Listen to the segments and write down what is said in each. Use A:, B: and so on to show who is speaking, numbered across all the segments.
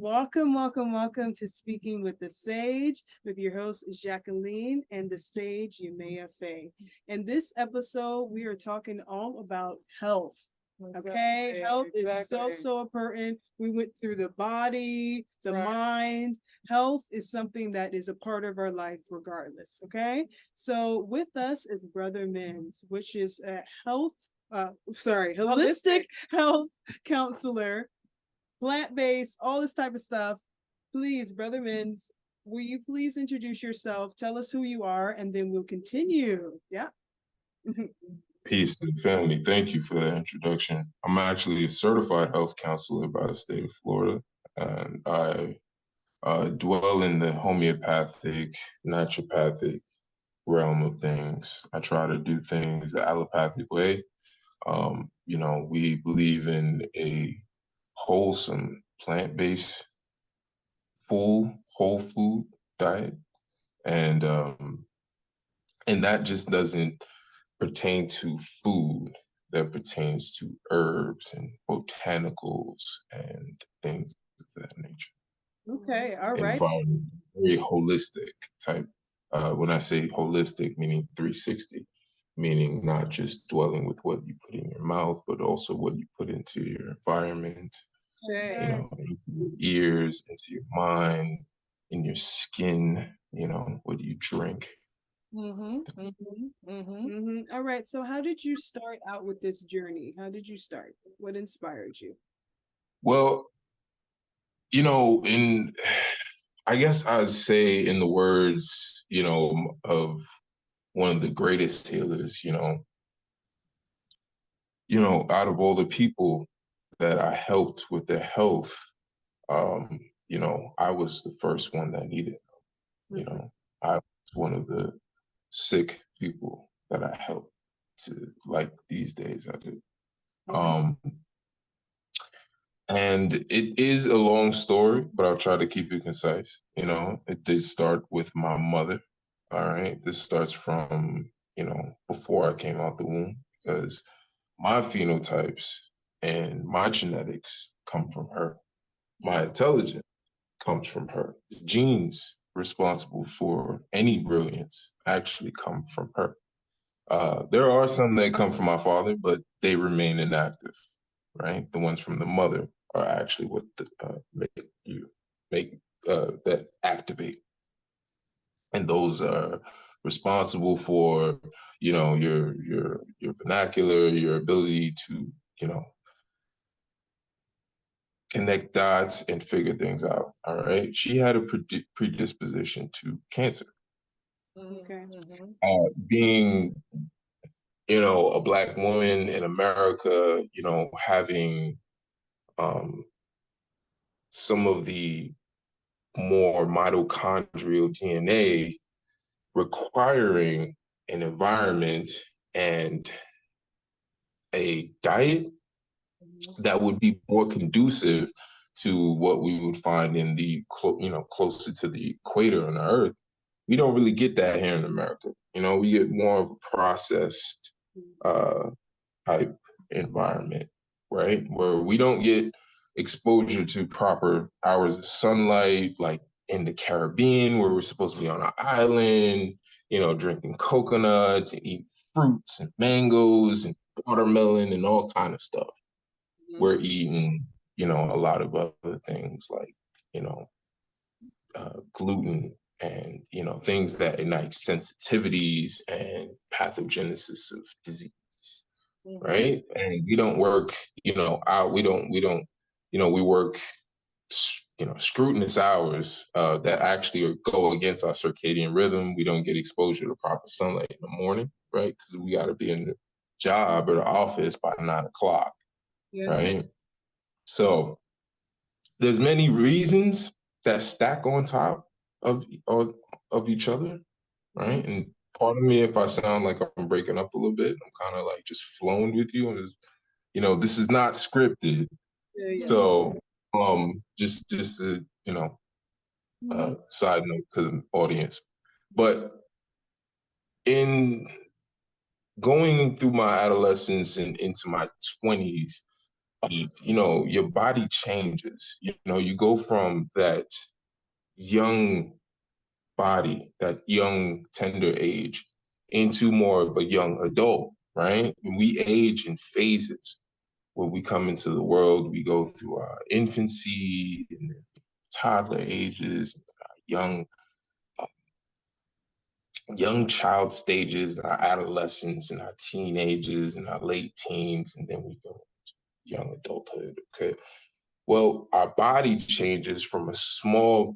A: Welcome, welcome, welcome to Speaking with the Sage with your host, Jacqueline, and the Sage, Yamaya Faye. In this episode, we are talking all about health. Okay, health is so important. We went through the body, the mind. Health is something that is a part of our life regardless. Okay, so with us is brothermenes, which is a holistic health counselor, plant-based, all this type of stuff. Please, brothermenes, will you please introduce yourself? Tell us who you are, and then we'll continue. Yeah.
B: Peace to the family. Thank you for that introduction. I'm actually a certified health counselor by the state of Florida, and I dwell in the homeopathic, naturopathic realm of things. I try to do things the allopathic way. We believe in a wholesome, plant-based, full, whole food diet, and that just doesn't pertain to food. That pertains to herbs and botanicals and things of that nature.
A: Okay, all right.
B: Environment, very holistic type. When I say holistic, meaning 360, meaning not just dwelling with what you put in your mouth, but also what you put into your environment, into your ears, into your mind, in your skin, what you drink.
A: All right. So how did you start out with this journey? How did you start? What inspired you?
B: Well, I guess I'd say in the words, of one of the greatest healers, out of all the people that I helped with their health, I was the first one that needed help. I was one of the sick people that I help to, like these days I do. And it is a long story, but I'll try to keep it concise. It did start with my mother. All right. This starts from, before I came out the womb, because my phenotypes and my genetics come from her. My intelligence comes from her. The genes responsible for any brilliance actually come from her. There are some that come from my father, but they remain inactive, right? The ones from the mother are actually what that activate. And those are responsible for, your vernacular, your ability to, connect dots and figure things out. All right. She had a predisposition to cancer.
A: Okay.
B: Being, a Black woman in America, having some of the more mitochondrial DNA, requiring an environment and a diet that would be more conducive to what we would find in the, closer to the equator on the Earth. We don't really get that here in America. We get more of a processed type environment, right? Where we don't get exposure to proper hours of sunlight, like in the Caribbean, where we're supposed to be on an island, drinking coconuts and eating fruits and mangoes and watermelon and all kind of stuff. We're eating, a lot of other things like, gluten and, things that ignite sensitivities and pathogenesis of disease, right? And we don't work, out, we work, scrutinous hours that actually go against our circadian rhythm. We don't get exposure to proper sunlight in the morning, right? Because we got to be in the job or the office by 9 o'clock, right? So there's many reasons that stack on top of each other, right? And pardon me if I sound like I'm breaking up a little bit. I'm kind of like just flowing with you. And this is not scripted. So just a, side note to the audience. But in going through my adolescence and into my 20s, your body changes. You go from that young body, that young, tender age, into more of a young adult, right? And we age in phases. When we come into the world, we go through our infancy and toddler ages, young child stages, our adolescence and our teenagers and our late teens, and then we go to young adulthood. Okay. Well, our body changes from a small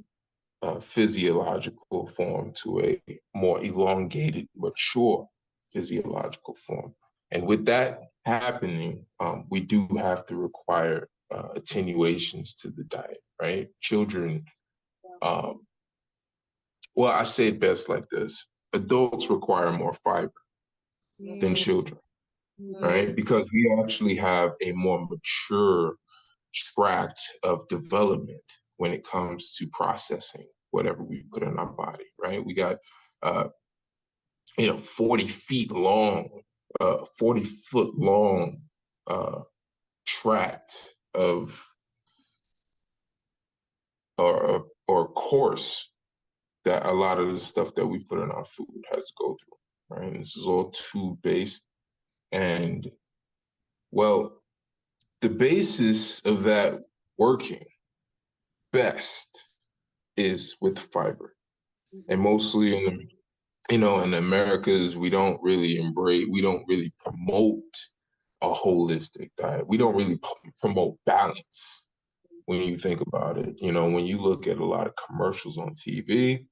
B: physiological form to a more elongated, mature physiological form. And with that happening, we do have to require attenuations to the diet, right? Children, well, I say it best like this. Adults require more fiber than children, right? Because we actually have a more mature tract of development when it comes to processing whatever we put in our body, right? We got, 40 feet long, 40-foot long tract of, or course that a lot of the stuff that we put in our food has to go through, right? And this is all tube-based. And, well, the basis of that working best is with fiber. And mostly in the Americas, we don't really promote a holistic diet. We don't really promote balance when you think about it. When you look at a lot of commercials on TV,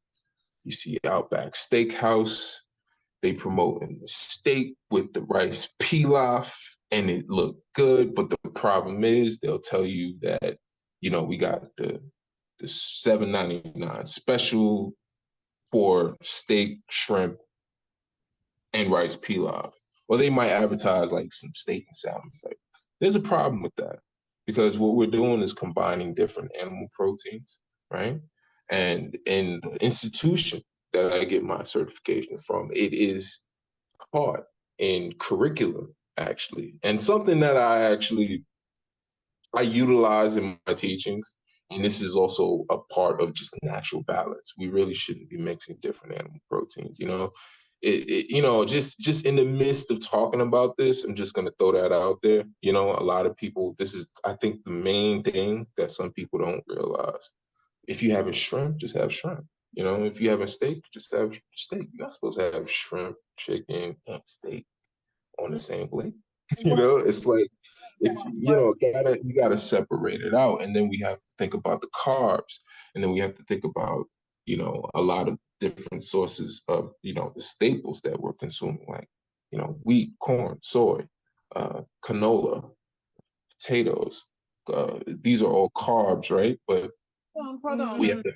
B: you see Outback Steakhouse, they promoting the steak with the rice pilaf, and it looked good. But the problem is they'll tell you that, we got the $7.99 special for steak, shrimp, and rice pilaf. Or they might advertise like some steak and salmon. Like, there's a problem with that because what we're doing is combining different animal proteins, right? And in the institution that I get my certification from, it is taught in curriculum, actually. And something that I utilize in my teachings. And this is also a part of just natural balance. We really shouldn't be mixing different animal proteins. Just in the midst of talking about this, I'm just going to throw that out there. A lot of people, this is, I think, the main thing that some people don't realize. If you have a shrimp, just have shrimp. If you have a steak, just have steak. You're not supposed to have shrimp, chicken, and steak on the same plate. It's like, you gotta separate it out. And then we have to think about the carbs. And then we have to think about, a lot of different sources of, the staples that we're consuming, like, wheat, corn, soy, canola, potatoes. These are all carbs, right? But
A: Hold on.
B: we have to.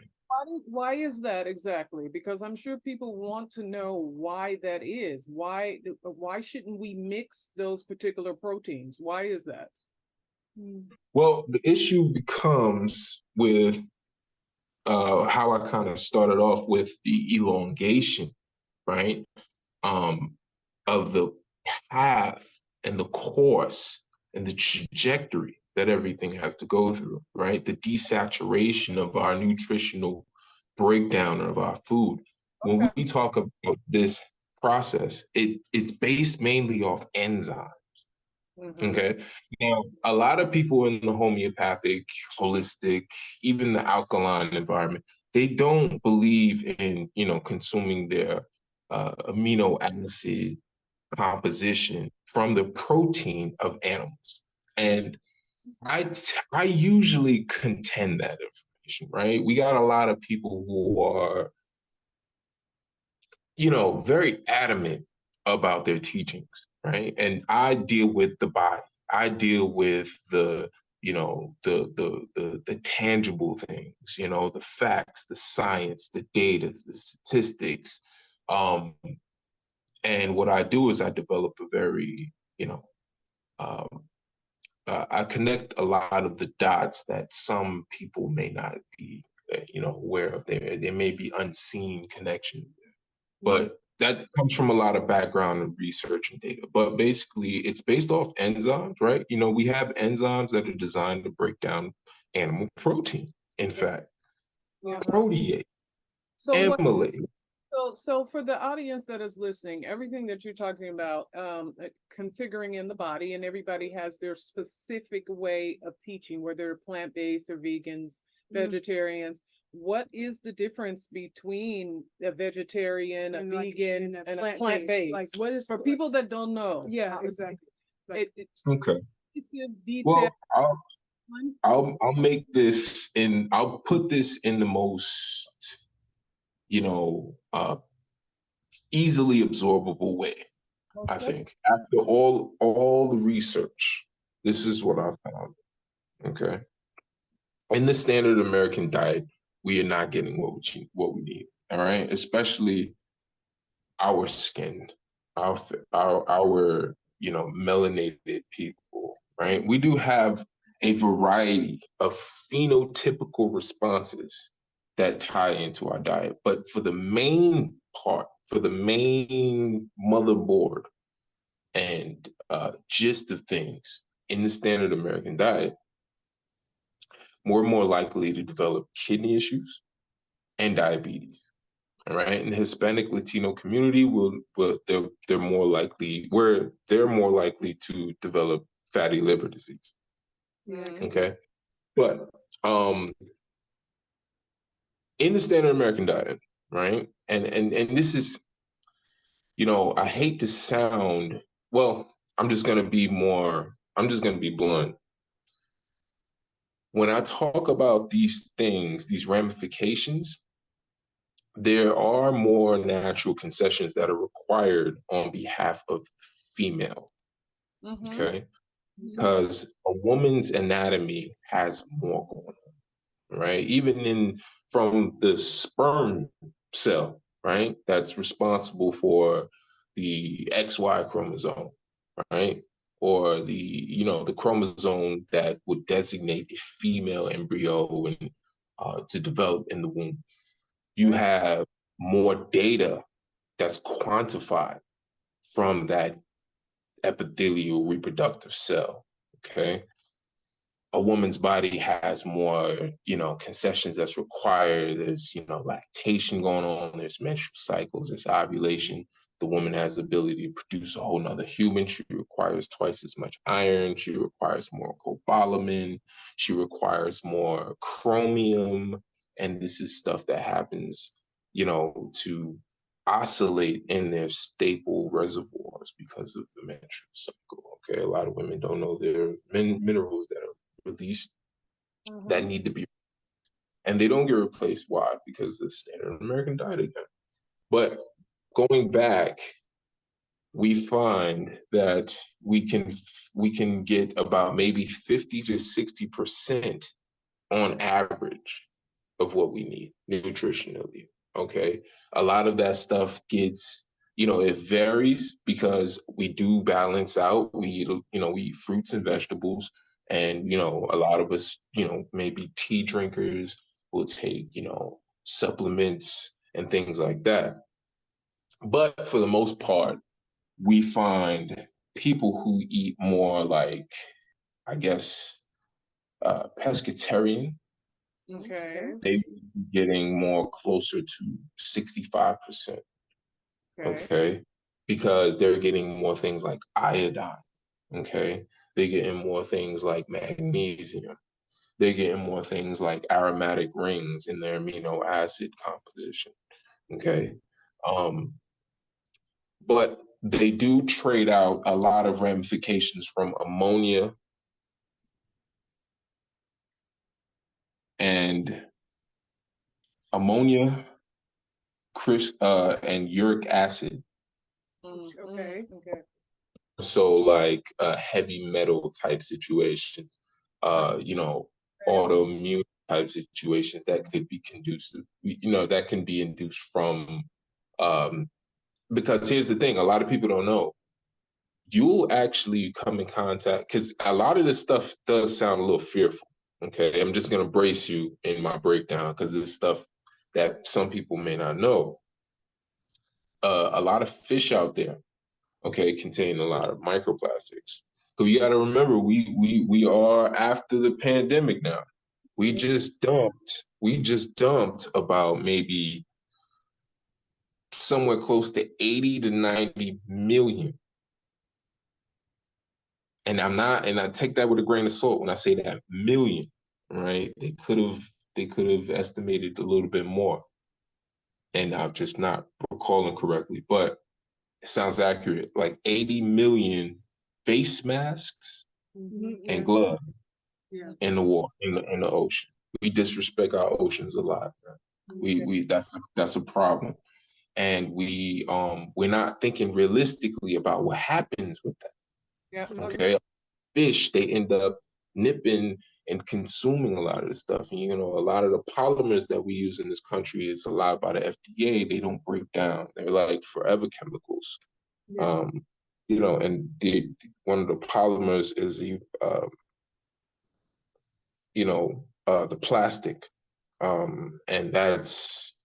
A: Why is that exactly? Because I'm sure people want to know why that is. Why shouldn't we mix those particular proteins? Why is that?
B: Well, the issue becomes with how I kind of started off with the elongation, right? Of the path and the course and the trajectory that everything has to go through, right? The desaturation of our nutritional breakdown of our food. Okay. When we talk about this process, it's based mainly off enzymes. Okay. Now, a lot of people in the homeopathic, holistic, even the alkaline environment, they don't believe in, consuming their amino acid composition from the protein of animals. And I usually contend that information, right? We got a lot of people who are, very adamant about their teachings, right? And I deal with the body. I deal with the tangible things, the facts, the science, the data, the statistics. And what I do is I develop a very, I connect a lot of the dots that some people may not be, aware of. There may be unseen connections, but that comes from a lot of background and research and data, but basically it's based off enzymes, right? You know, we have enzymes that are designed to break down animal protein, in fact, protease,
C: So what?
B: amylase.
C: So for the audience that is listening, everything that you're talking about, configuring in the body, and everybody has their specific way of teaching, whether they're plant-based or vegans, vegetarians. What is the difference between a vegetarian, a vegan, and a plant-based?
A: Like, what is
C: For people that don't know?
A: Yeah, exactly.
B: Okay.
C: Detail.
B: Well, I'll make this I'll put this in the most, you know, easily absorbable way. I think after all the research, this is what I found. Okay. In the standard American diet, we are not getting what we need. All right. Especially our skin, our melanated people, right? We do have a variety of phenotypical responses that tie into our diet. But for the main part, for the main motherboard and gist of things in the standard American diet, we're more likely to develop kidney issues and diabetes. All right. In the Hispanic Latino community, they're more likely to develop fatty liver disease. Okay. But in the standard American diet, right? And this is, you know, I hate to sound, well, I'm just gonna be blunt. When I talk about these things, these ramifications, there are more natural concessions that are required on behalf of the female. Okay. Because a woman's anatomy has more going on, right? Even from the sperm cell, right? That's responsible for the XY chromosome, right? Or the chromosome that would designate the female embryo and to develop in the womb. You have more data that's quantified from that epithelial reproductive cell, okay? A woman's body has more, concessions that's required. There's, lactation going on. There's menstrual cycles. There's ovulation. The woman has the ability to produce a whole nother human. She requires twice as much iron. She requires more cobalamin. She requires more chromium. And this is stuff that happens, to oscillate in their staple reservoirs because of the menstrual cycle. Okay, a lot of women don't know their minerals that are released that need to be, and they don't get replaced. Why? Because the standard American diet again. But going back, we find that we can get about maybe 50 to 60% on average of what we need nutritionally. Okay. A lot of that stuff gets, it varies because we do balance out. We eat fruits and vegetables. And, a lot of us, maybe tea drinkers will take, supplements and things like that. But for the most part, we find people who eat more like, I guess, pescatarian.
C: Okay.
B: They getting more closer to 65%. Okay. Because they're getting more things like iodine. Okay. They're getting more things like magnesium. They're getting more things like aromatic rings in their amino acid composition. Okay. But they do trade out a lot of ramifications from ammonia and and uric acid.
A: Okay.
B: So like a heavy metal type situation, autoimmune type situations that could be conducive, that can be induced from, because here's the thing, a lot of people don't know, you'll actually come in contact, because a lot of this stuff does sound a little fearful. Okay, I'm just going to brace you in my breakdown because this is stuff that some people may not know. a lot of fish out there, okay, contain a lot of microplastics. So you got to remember, we are after the pandemic now. We just dumped about maybe somewhere close to 80 to 90 million. And I take that with a grain of salt when I say that million, right? They could have estimated a little bit more. And I'm just not recalling correctly, but it sounds accurate. Like 80 million face masks and gloves in the water, in the ocean. We disrespect our oceans a lot. We that's a problem. And we're not thinking realistically about what happens with that.
C: Yeah.
B: Okay. Fish, they end up nipping and consuming a lot of this stuff. And, a lot of the polymers that we use in this country is allowed by the FDA. They don't break down. They're like forever chemicals.
A: Yes.
B: And one of the polymers is the plastic. And that's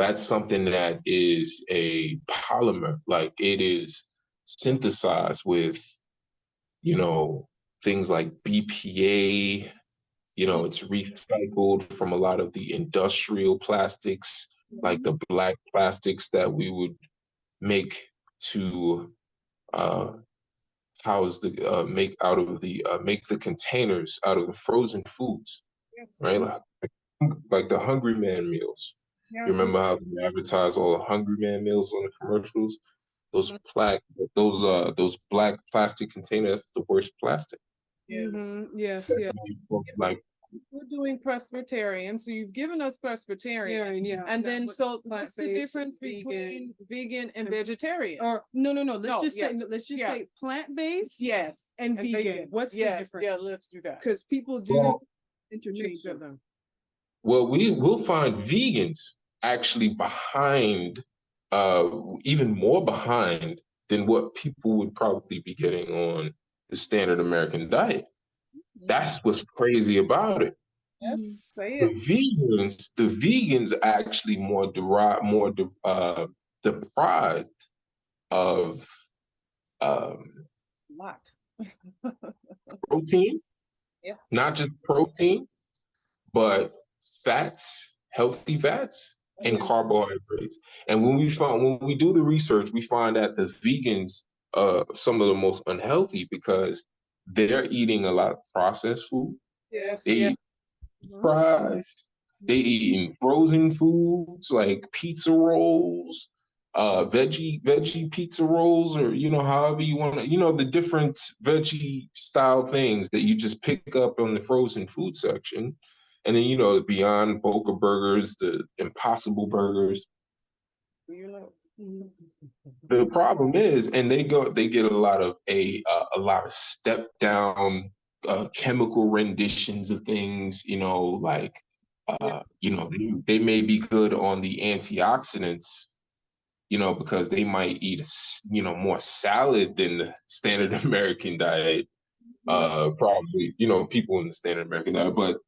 B: that's something that is a polymer. Like, it is synthesized with, things like BPA. It's recycled from a lot of the industrial plastics, like the black plastics that we would make to make the containers out of the frozen foods, right? Like the Hungry Man meals. You remember how they advertise all the Hungry Man meals on the commercials? Those black plastic containers, that's the worst plastic.
A: Yes,
B: That's
A: yeah.
B: like,
C: we're doing Pescatarian, so you've given us Pescatarian, and then what's the difference between vegan and vegetarian?
A: Or no, let's just say plant-based,
C: yes,
A: and vegan. What's the difference?
C: Yeah, let's do that,
A: because people do interchange them.
B: Well, we'll find vegans actually behind, even more behind than what people would probably be getting on the standard American diet. That's what's crazy about it.
C: Yes,
B: The vegans are actually more deprived of protein.
C: Yes.
B: Not just protein, but fats, healthy fats, and carbohydrates. And when we do the research, we find that the vegans are some of the most unhealthy because they're eating a lot of processed food.
C: Yes.
B: They eat fries. They eating frozen foods like pizza rolls, veggie pizza rolls, or however you want to, the different veggie style things that you just pick up on the frozen food section. And then the Beyond Boca burgers, the Impossible burgers. The problem is, and they get a lot of step down chemical renditions of things, like they may be good on the antioxidants, because they might eat more salad than the standard American diet. Probably, people in the standard American diet, but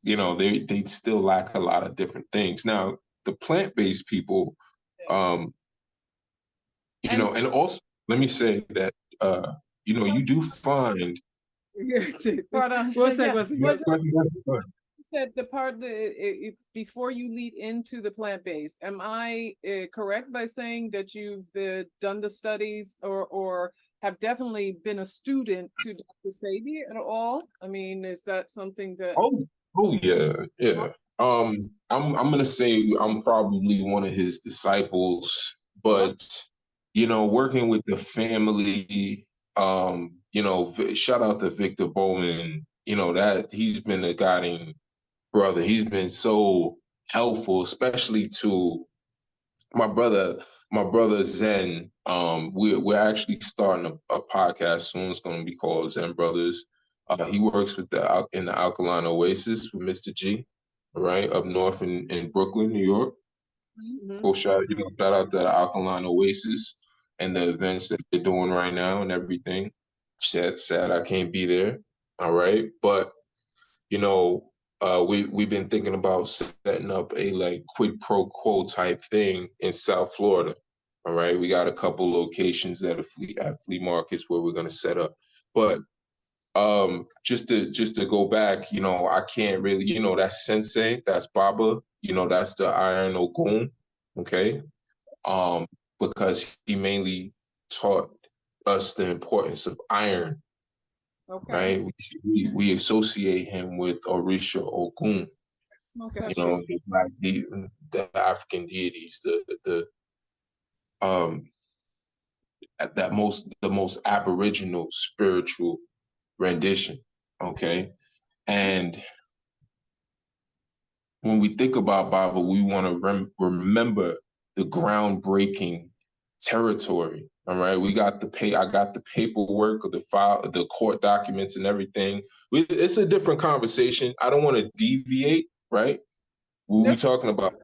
B: they still lack a lot of different things. Now, the plant-based people, and also let me say that you do find.
A: One second.
C: Said the part before you lead into the plant-based, am I correct by saying that you've done the studies or have definitely been a student to Dr. Sebi at all? I mean, is that something that?
B: Oh yeah. I'm gonna say I'm probably one of his disciples, but working with the family, shout out to Victor Bowman. That he's been a guiding brother. He's been so helpful, especially to my brother Zen. We're actually starting a podcast soon. It's going to be called Zen Brothers. He works in the Alkaline Oasis with Mr. G, right up north in Brooklyn, New York. Cool shout out to the Alkaline Oasis and the events that they're doing right now and everything. Sad I can't be there. All right, but we've been thinking about setting up a like quid pro quo type thing in South Florida. All right, we got a couple locations at flea markets where we're gonna set up. But just to go back, you know, I can't really, you know, that's Sensei, that's Baba, you know, that's the Iron Ogun, okay? Because he mainly taught us the importance of iron,
C: Okay.
B: right? We associate him with Orisha Ogun,
C: Most
B: you
C: definitely.
B: know, the African deities, the the most aboriginal spiritual rendition, okay? And when we think about Bible, we want to remember the groundbreaking territory. All right, I got the paperwork of the file, the court documents, and everything. It's a different conversation. I don't want to deviate. Right, we talking about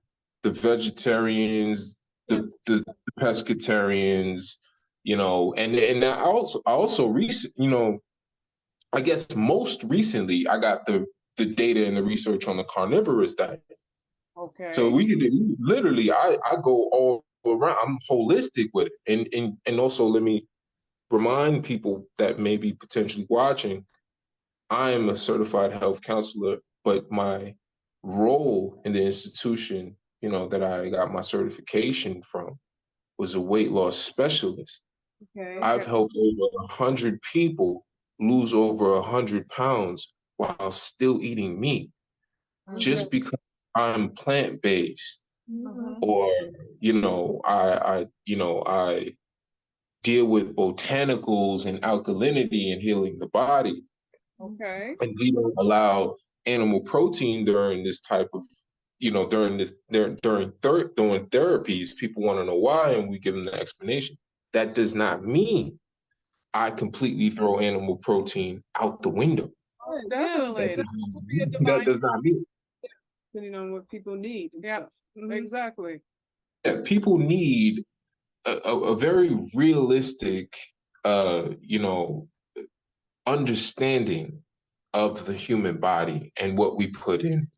B: the vegetarians, the pescatarians, you know, and I also recent, you know, I guess most recently I got the data and the research on the carnivorous diet.
C: Okay.
B: So we could literally, I go all around. I'm holistic with it, and also let me remind people that may be potentially watching. I am a certified health counselor, but my role in the institution, you know, that I got my certification from, was a weight loss specialist.
A: Okay.
B: I've helped over 100 people lose over 100 pounds while still eating meat, just because I'm plant-based, or you know, I deal with botanicals and alkalinity and healing the body,
C: Okay.
B: and we don't allow animal protein during this type of, you know, during therapies. People want to know why, and we give them the explanation. That does not mean I completely throw animal protein out the window.
C: Most
A: Yes,
C: definitely.
A: exactly.
B: That does not mean.
A: Depending on what people need and
C: Yeah,
A: stuff. Mhm.
C: exactly.
B: Yeah, people need a very realistic, you know, understanding of the human body and what we put in.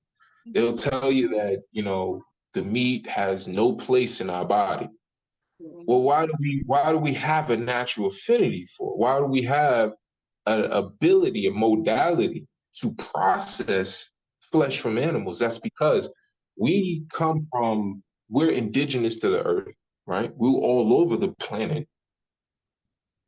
B: They'll tell you that, you know, the meat has no place in our body. Well, why do we have a natural affinity for it? Why do we have an ability, a modality to process flesh from animals? That's because we're indigenous to the earth, right? We're all over the planet.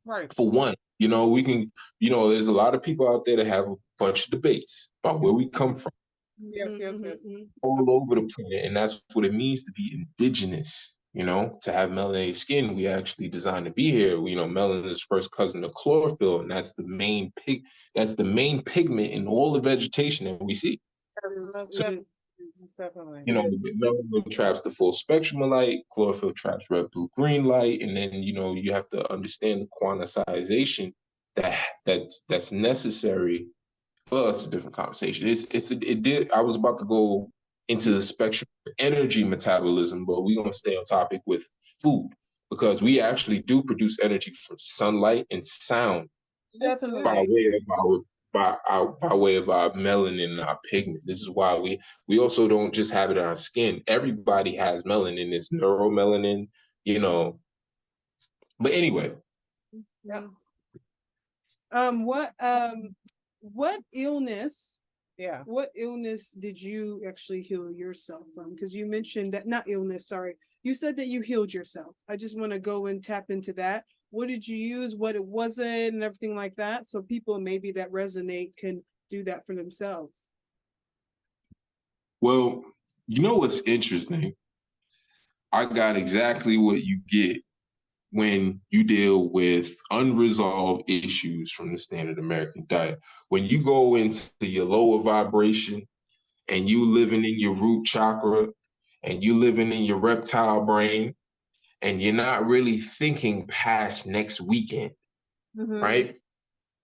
C: Right.
B: For one, you know, we can, you know, there's a lot of people out there that have a bunch of debates about where we come from,
C: Yes, yes, yes.
B: all over the planet. And that's what it means to be indigenous, you know, to have melanated skin. We actually designed to be here. You know, melanin is first cousin to chlorophyll, and that's the main pigment in all the vegetation that we see.
C: Most
B: So,
C: definitely.
B: you know, melanin traps the full spectrum of light, chlorophyll traps red, blue, green light, and then, you know, you have to understand the quantization that's necessary. Well, it's a different conversation. I was about to go into the spectrum of energy metabolism, but we're gonna stay on topic with food, because we actually do produce energy from sunlight and sound
C: Definitely.
B: by way of our melanin and our pigment. This is why we also don't just have it on our skin. Everybody has melanin. It's neuromelanin, you know. But anyway.
C: Yeah.
A: What illness?
C: Yeah.
A: What illness did you actually heal yourself from? Because you mentioned that, not illness, sorry. You said that you healed yourself. I just want to go and tap into that. What did you use, what it wasn't, and everything like that? So people maybe that resonate can do that for themselves.
B: Well, you know what's interesting? I got exactly what you get when you deal with unresolved issues from the standard American diet. When you go into your lower vibration and you living in your root chakra and you living in your reptile brain and you're not really thinking past next weekend, right?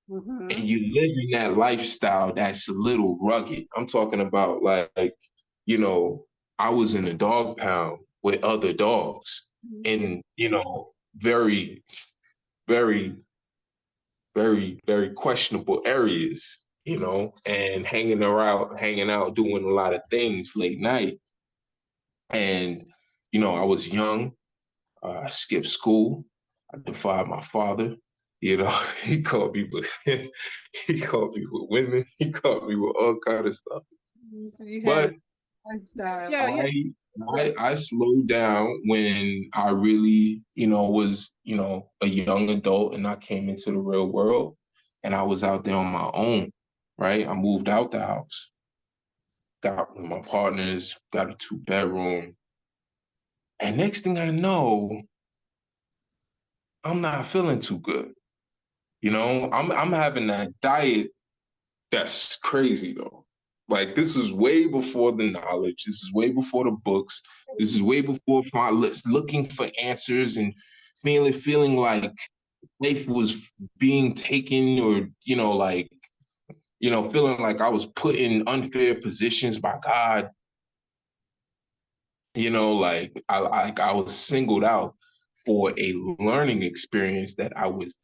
B: And you live in that lifestyle that's a little rugged. I'm talking about like, you know, I was in a dog pound with other dogs in, you know, very, very, very, very questionable areas, you know, and hanging out, doing a lot of things late night. And, you know, I was young. I skipped school. I defied my father. You know, he called me with he called me with women. He called me with all kind of stuff.
A: You
B: But
A: had one style.
C: Yeah.
B: I slowed down when I really, you know, was, you know, a young adult and I came into the real world and I was out there on my own, right? I moved out the house, got with my partners, got a 2-bedroom. And next thing I know, I'm not feeling too good. You know, I'm having that diet that's crazy though. Like this is way before the knowledge. This is way before the books. This is way before my list, looking for answers and feeling like life was being taken, or, you know, like, you know, feeling like I was put in unfair positions by God. You know, like I was singled out for a learning experience that I was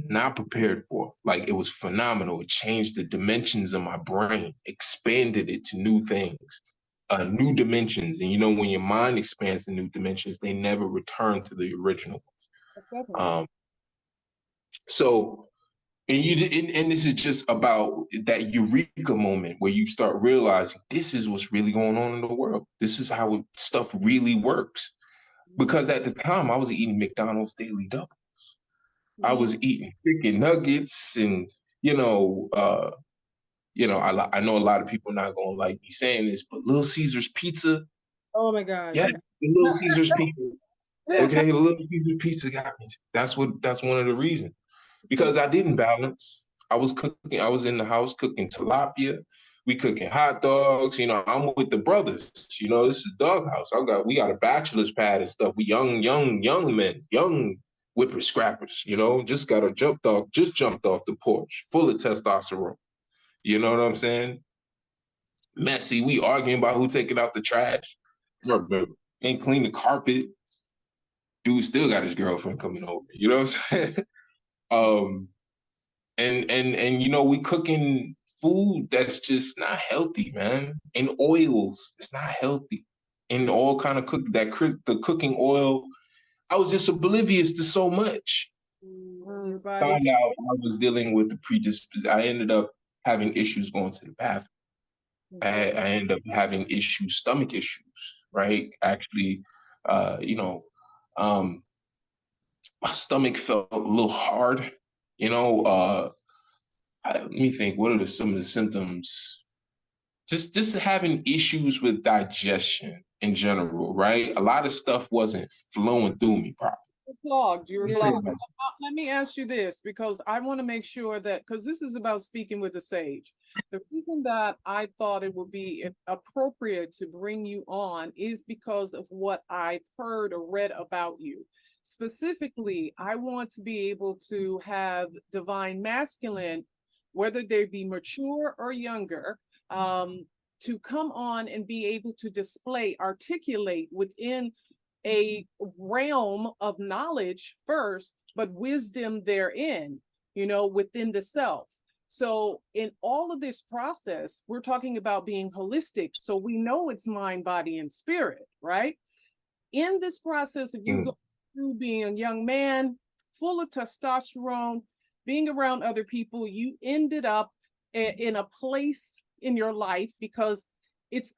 B: not prepared for. Like it was phenomenal. It changed the dimensions of my brain, expanded it to new things, new dimensions. And you know, when your mind expands to new dimensions, they never return to the original
C: That's definitely.
B: ones. So, and this is just about that eureka moment where you start realizing this is what's really going on in the world. This is how stuff really works. Because at the time I was eating McDonald's daily doubles. I was eating chicken nuggets, and you know, I know a lot of people not gonna like me saying this, but Little Caesar's pizza.
A: Oh my God.
B: Yeah, the Little Caesar's pizza. Okay, the Little Caesar pizza got me. That's one of the reasons. Because I didn't balance. I was in the house cooking tilapia. We cooking hot dogs. You know, I'm with the brothers. You know, this is doghouse. We got a bachelor's pad and stuff. We young men, young whipper scrappers, you know, just jumped off the porch, full of testosterone. You know what I'm saying? Messy. We arguing about who taking out the trash. Remember, ain't clean the carpet. Dude still got his girlfriend coming over. You know what I'm saying? And you know, we cooking food that's just not healthy, man. And oils, it's not healthy. And all kind of the cooking oil, I was just oblivious to so much.
A: Your body.
B: Found out I was dealing with the predisposition. I ended up having issues going to the bathroom. I ended up having issues, stomach issues, right? Actually, you know, my stomach felt a little hard, you know. Let me think, what are some of the symptoms? Just having issues with digestion in general, right? A lot of stuff wasn't flowing through me properly.
C: You were blocked. Let me ask you this, because I want to make sure that, because this is about speaking with the sage. The reason that I thought it would be appropriate to bring you on is because of what I've heard or read about you. Specifically, I want to be able to have divine masculine, whether they be mature or younger, to come on and be able to articulate within a realm of knowledge first, but wisdom therein, you know, within the self. So in all of this process, we're talking about being holistic. So we know it's mind, body, and spirit, right? In this process, if you go through being a young man, full of testosterone, being around other people, you ended up in a place in your life, because it's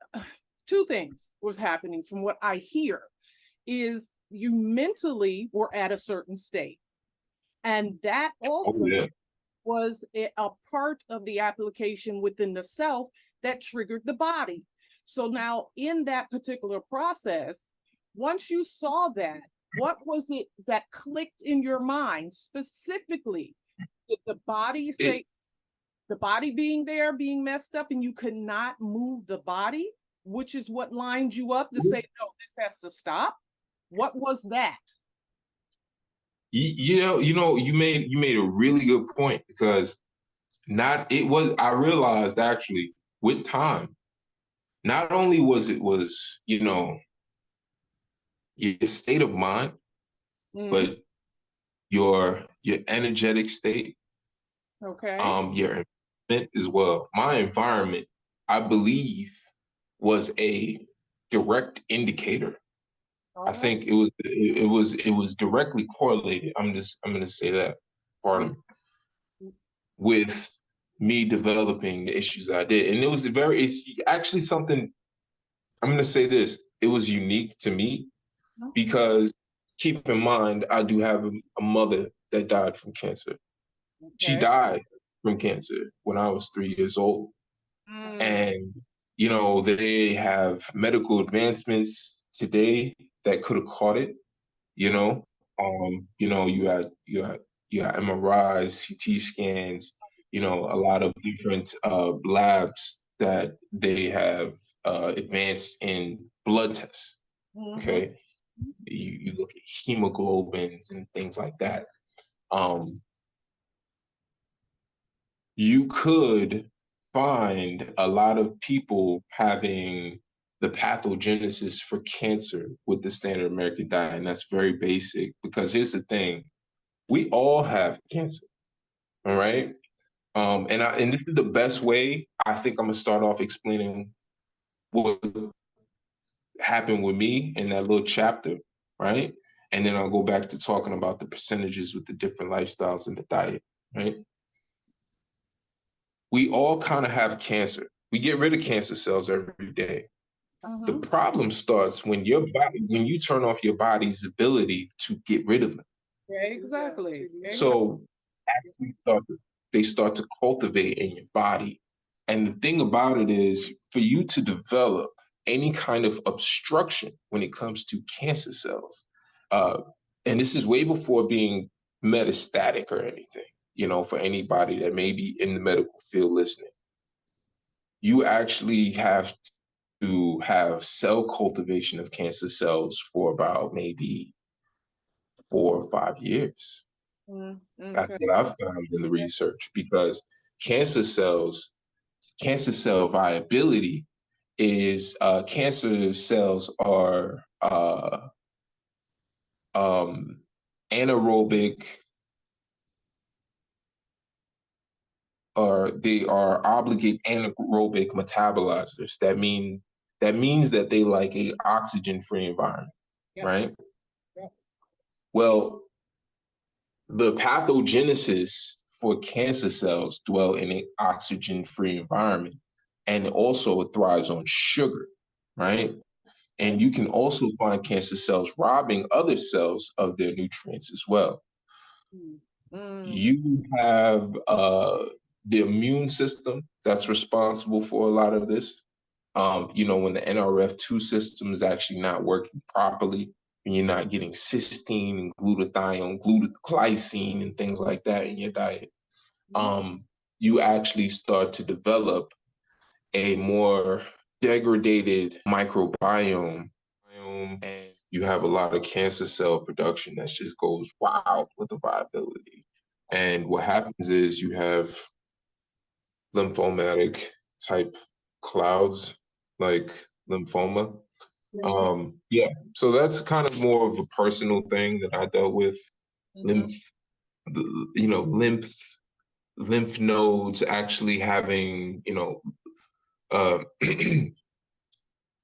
C: two things was happening from what I hear. Is you mentally were at a certain state. And that also was a part of the application within the self that triggered the body. So now in that particular process, once you saw that, what was it that clicked in your mind specifically? Did the body say, the body being there, being messed up, and you could not move the body, which is what lined you up to say, no, this has to stop? What was that?
B: You made a really good point, because I realized actually with time, not only was you know, your state of mind, but your energetic state,
C: okay,
B: your as well. My environment, I believe, was a direct indicator. I think it was directly correlated. I'm gonna say that, pardon, with me developing the issues I did. And it's actually something, I'm gonna say this, it was unique to me because keep in mind, I do have a mother that died from cancer. She died from cancer when I was 3 years old. And, you know, they have medical advancements today that could have caught it, you know. You had MRIs, CT scans, you know, a lot of different labs that they have advanced in blood tests. Okay. You look at hemoglobins and things like that. You could find a lot of people having the pathogenesis for cancer with the standard American diet, and that's very basic because here's the thing, we all have cancer, all right? And this is the best way, I think I'm gonna start off explaining what happened with me in that little chapter, right? And then I'll go back to talking about the percentages with the different lifestyles and the diet, right? We all kind of have cancer. We get rid of cancer cells every day. The problem starts when you turn off your body's ability to get rid of them.
C: Yeah, exactly.
B: So actually they start to cultivate in your body. And the thing about it is, for you to develop any kind of obstruction when it comes to cancer cells, and this is way before being metastatic or anything, you know, for anybody that may be in the medical field listening, you actually have to have cell cultivation of cancer cells for about maybe 4 or 5 years. That's what I've found in the research, because cancer cell viability is cancer cells are anaerobic, or they are obligate anaerobic metabolizers. That means that they like a oxygen-free environment, right? Well, the pathogenesis for cancer cells dwell in an oxygen-free environment, and also it thrives on sugar, right? And you can also find cancer cells robbing other cells of their nutrients as well. You have the immune system that's responsible for a lot of this. You know, when the NRF2 system is actually not working properly, and you're not getting cysteine and glutathione, glycine, and things like that in your diet, you actually start to develop a more degraded microbiome, and you have a lot of cancer cell production that just goes wild with the viability. And what happens is you have lymphomatic type clouds, like lymphoma. So that's kind of more of a personal thing that I dealt with. Lymph nodes actually having,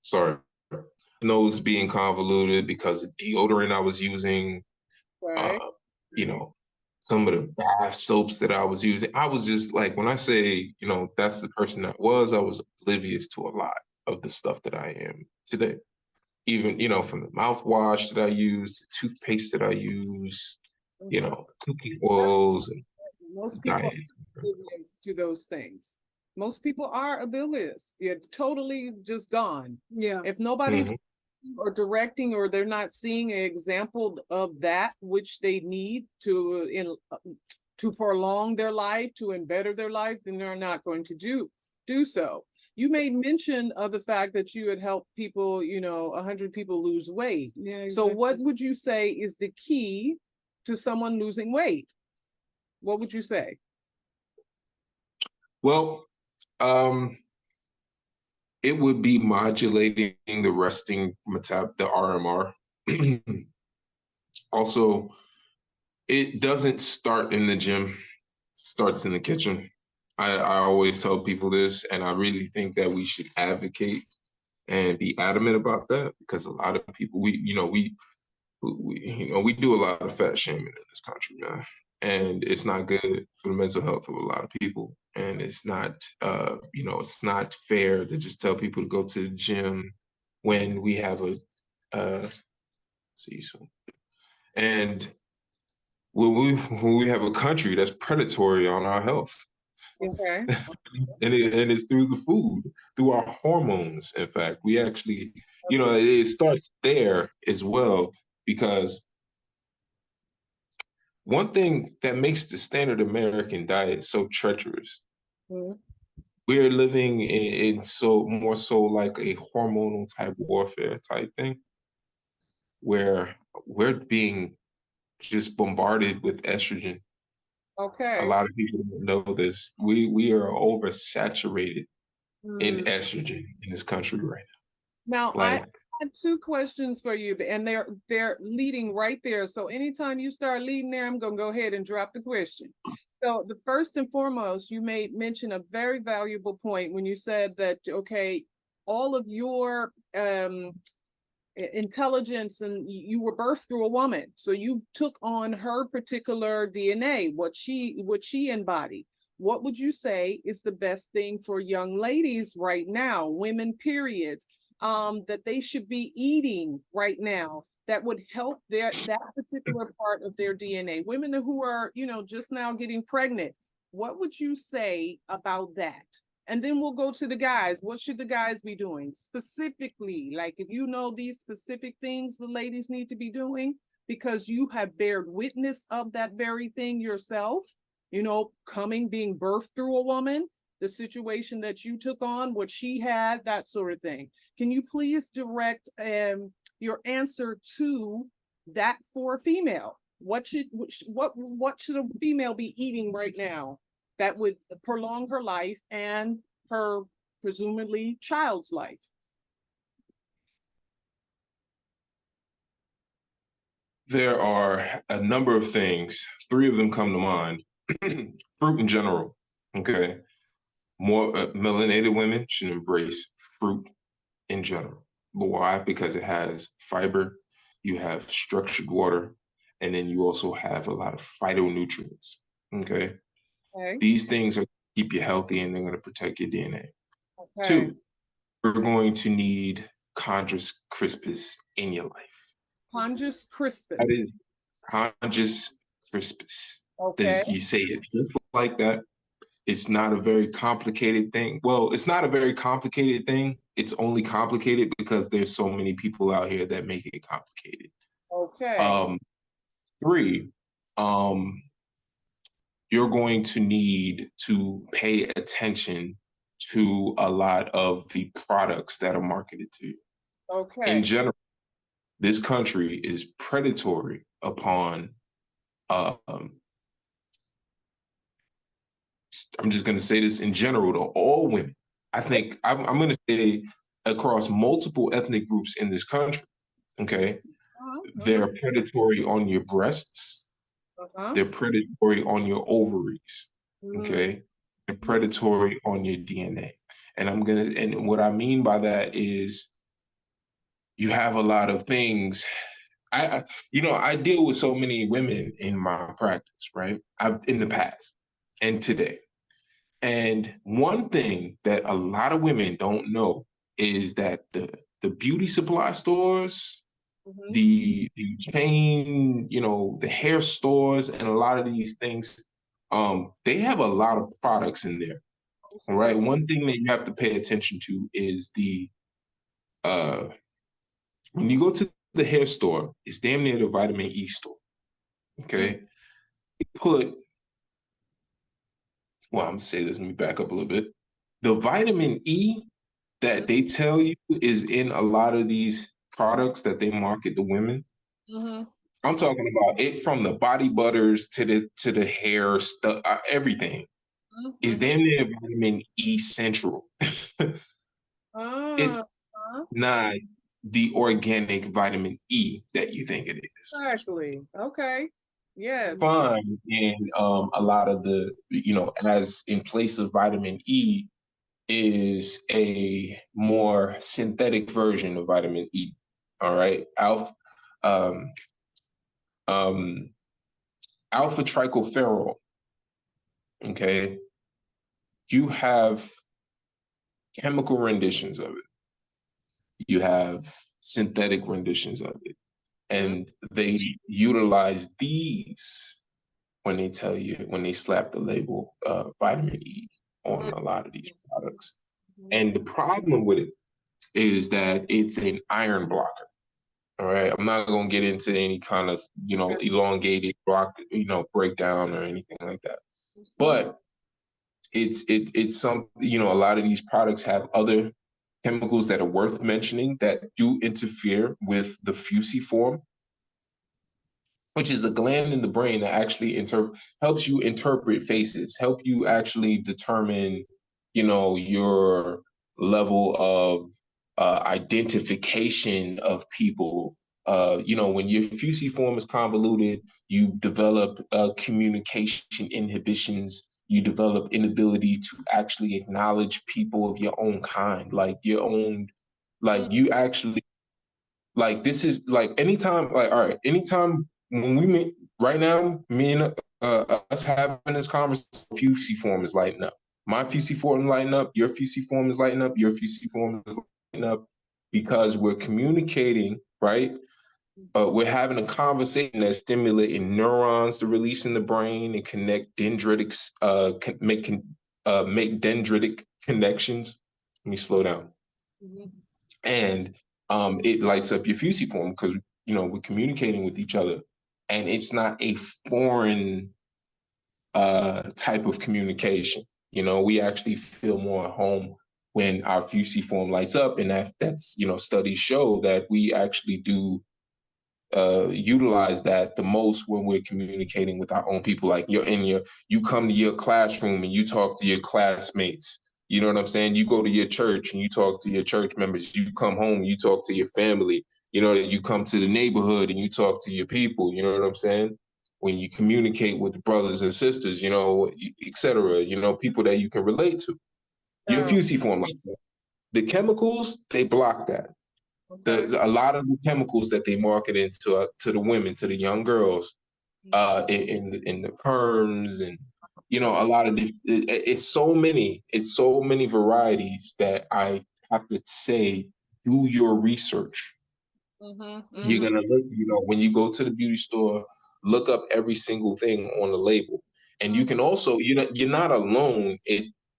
B: sorry, nodes being convoluted because of deodorant I was using, some of the bath soaps that I was using. I was just like, when I say, that's the person I was oblivious to a lot of the stuff that I am today. Even, from the mouthwash that I use, the toothpaste that I use, cooking oils.
C: Most people are oblivious to those things. Most people are oblivious. You're totally just gone. Yeah. If nobody's or directing, or they're not seeing an example of that which they need to prolong their life, to better their life, then they're not going to do so. You made mention of the fact that you had helped people, 100 people lose weight. Yeah, exactly. So what would you say is the key to someone losing weight? What would you say?
B: Well, it would be modulating the resting the RMR. Also, it doesn't start in the gym, it starts in the kitchen. I always tell people this, and I really think that we should advocate and be adamant about that, because a lot of people, we do a lot of fat shaming in this country, man, and it's not good for the mental health of a lot of people. And it's not, it's not fair to just tell people to go to the gym when we have see you soon. And when we have a country that's predatory on our health.
C: Okay.
B: and it's through the food, through our hormones. In fact, we actually, it starts there as well, because one thing that makes the standard American diet so treacherous, we're living in so more so like a hormonal type warfare type thing, where we're being just bombarded with estrogen.
C: Okay.
B: A lot of people don't know this. We are oversaturated in estrogen in this country right
C: now.
B: now.
C: I had two questions for you, and they're leading right there. So anytime you start leading there, I'm gonna go ahead and drop the question. So the first and foremost, you made mention a very valuable point when you said that, okay, all of your intelligence, and you were birthed through a woman, so you took on her particular DNA, what she embodied. What would you say is the best thing for young ladies right now, women period, that they should be eating right now that would help that particular part of their DNA? Women who are, just now getting pregnant, what would you say about that? And then we'll go to the guys. What should the guys be doing specifically? Like, if you know these specific things the ladies need to be doing, because you have bared witness of that very thing yourself, being birthed through a woman, the situation that you took on, what she had, that sort of thing. Can you please direct your answer to that for a female? What should a female be eating right now that would prolong her life and her presumably child's life?
B: There are a number of things. 3 of them come to mind. Fruit in general, okay? More melanated women should embrace fruit in general. But why? Because it has fiber, you have structured water, and then you also have a lot of phytonutrients, okay? These things are keep you healthy, and they're going to protect your DNA. Okay. 2, you're going to need Chondrus Crispus in your life.
C: Chondrus Crispus.
B: That is Chondrus Crispus.
C: Okay.
B: You say it just like that. It's not a very complicated thing. Well, it's not a very complicated thing. It's only complicated because there's so many people out here that make it complicated.
C: Okay.
B: 3, you're going to need to pay attention to a lot of the products that are marketed to you.
C: Okay.
B: In general, this country is predatory upon, I'm just going to say this in general to all women. I think I'm going to say across multiple ethnic groups in this country, okay? They're predatory on your breasts. They're predatory on your ovaries, okay? They're predatory on your DNA. And what I mean by that is you have a lot of things. I deal with so many women in my practice, right? In the past and today. And one thing that a lot of women don't know is that the beauty supply stores, the chain, the hair stores, and a lot of these things, they have a lot of products in there. All right. One thing that you have to pay attention to is when you go to the hair store, it's damn near the vitamin E store. Okay. I'm gonna say this, let me back up a little bit. The vitamin E that they tell you is in a lot of these products that they market to women. I'm talking about it from the body butters to the hair stuff, everything. Is damn near vitamin E central. It's not the organic vitamin E that you think it is.
C: Exactly. Okay. Yes.
B: find in a lot of the, as in place of vitamin E is a more synthetic version of vitamin E. All right. Um, um, alpha trichoferol. Okay. You have chemical renditions of it. You have synthetic renditions of it. And they utilize these when they slap the label vitamin E on a lot of these products. And the problem with it is that it's an iron blocker. All right. I'm not going to get into any kind of, elongated block, breakdown or anything like that. But it's some, a lot of these products have other chemicals that are worth mentioning that do interfere with the fusiform, which is a gland in the brain that actually helps you interpret faces, help you actually determine, your level of identification of people. When your fusiform is convoluted, you develop communication inhibitions. You develop inability to actually acknowledge people of your own kind, like your own, like you actually, like this is like anytime, like, all right, anytime when we meet right now, me and us having this conversation, fusiform is lighting up. My fusiform is lighting up, your fusiform is lighting up, your fusiform is lighting up because we're communicating, right? We're having a conversation that's stimulating neurons to release in the brain and connect dendritics, make dendritic connections. Let me slow down. And it lights up your fusiform because, we're communicating with each other. And it's not a foreign type of communication. We actually feel more at home when our fusiform lights up. And that's, studies show that we actually do utilize that the most when we're communicating with our own people. Like you come to your classroom and you talk to your classmates. You know what I'm saying? You go to your church and you talk to your church members. You come home and you talk to your family. You come to the neighborhood and you talk to your people. You know what I'm saying? When you communicate with brothers and sisters, et cetera, people that you can relate to. Your fusiform, like that. The chemicals, they block that. A lot of the chemicals that they market into to the women, to the young girls, in the perms and a lot of it's so many varieties that I have to say, do your research. You're gonna look, when you go to the beauty store, look up every single thing on the label, and you can also, you're not alone.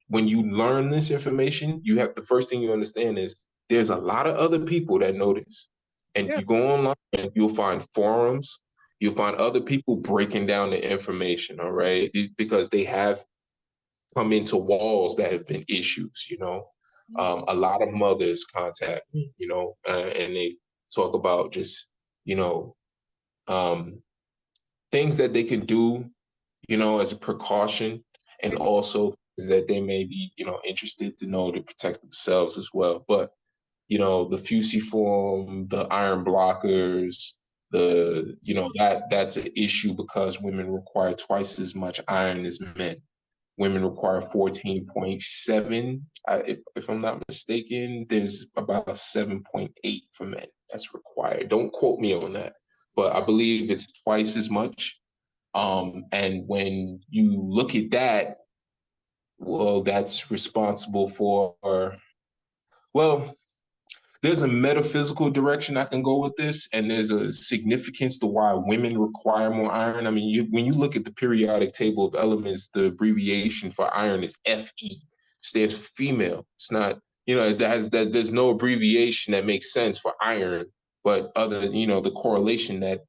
B: When you learn this information, the first thing you understand is there's a lot of other people that know this. And you go online and you'll find forums, you'll find other people breaking down the information, all right? Because they have come into walls that have been issues, a lot of mothers contact me, and they talk about just, things that they can do, as a precaution, and also that they may be, interested to know to protect themselves as well. But the fusiform, the iron blockers, that's an issue because women require twice as much iron as men. Women require 14.7. If I'm not mistaken, there's about 7.8 for men that's required. Don't quote me on that, but I believe it's twice as much. And when you look at that, well, that's responsible for, well, there's a metaphysical direction I can go with this, and there's a significance to why women require more iron. I mean, when you look at the periodic table of elements, the abbreviation for iron is Fe, stands for female. It's not, there's no abbreviation that makes sense for iron, but other than, the correlation that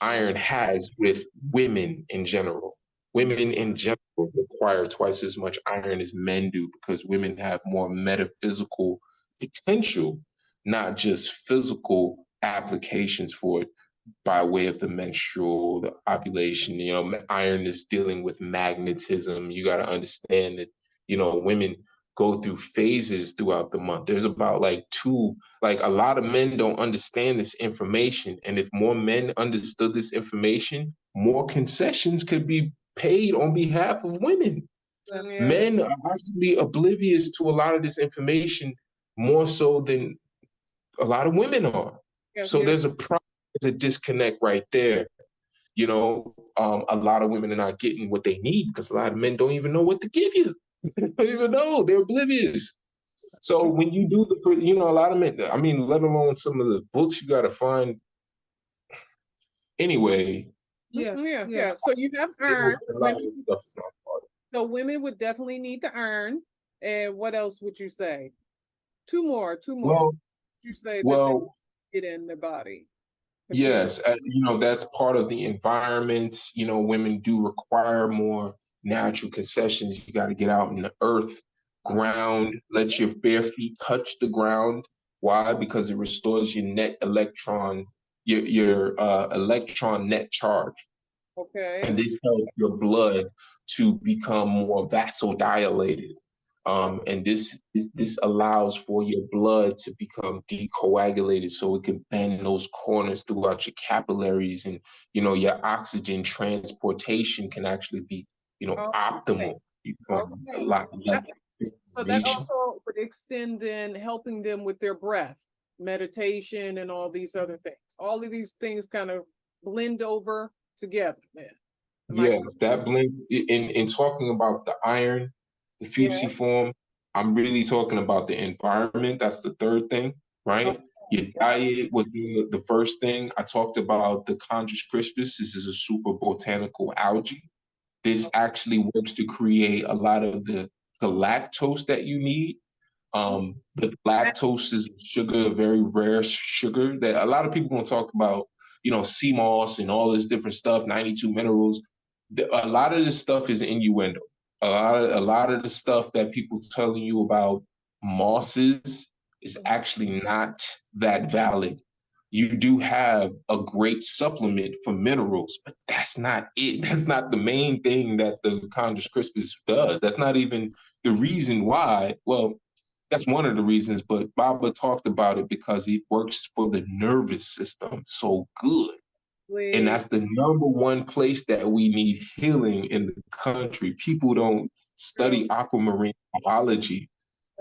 B: iron has with women in general. Women in general require twice as much iron as men do because women have more metaphysical potential, not just physical applications for it by way of the menstrual, the ovulation. Iron is dealing with magnetism. You got to understand that, women go through phases throughout the month. There's about a lot of men don't understand this information. And if more men understood this information, more concessions could be paid on behalf of women.
C: Yeah.
B: Men are actually oblivious to a lot of this information more so than a lot of women are. So there's a disconnect right there. You know, a lot of women are not getting what they need because a lot of men don't even know what to give you. They don't even know. They're oblivious. So when you do a lot of men, I mean, let alone some of the books you got to find. Anyway.
C: Yeah. So you have earned. So women would definitely need to earn. And what else would you say? Two more.
B: Well,
C: you say that they get in their body?
B: Yes, that's part of the environment. Women do require more natural concessions. You got to get out in the earth, ground, let your bare feet touch the ground. Why? Because it restores your net electron, your electron net charge.
C: Okay.
B: And this helps your blood to become more vasodilated. And this allows for your blood to become decoagulated so it can bend those corners throughout your capillaries, and your oxygen transportation can actually be optimal. A lot
C: so that also would extend in helping them with their breath, meditation, and all these other things. All of these things kind of blend over together then.
B: Yeah, that blend in talking about the iron, the fusiform, I'm really talking about the environment. That's the third thing, right? Your diet was the first thing. I talked about the Chondrus Crispus. This is a super botanical algae. This actually works to create a lot of the lactose that you need. The lactose is sugar, a very rare sugar that a lot of people gonna talk about, sea moss and all this different stuff, 92 minerals. A lot of this stuff is innuendo. A lot of the stuff that people telling you about mosses is actually not that valid. You do have a great supplement for minerals, but that's not it. That's not the main thing that the Chondrus Crispus does. That's not even the reason why. Well, that's one of the reasons, but Baba talked about it because it works for the nervous system so good. And that's the number one place that we need healing in the country. People don't study aquamarine biology.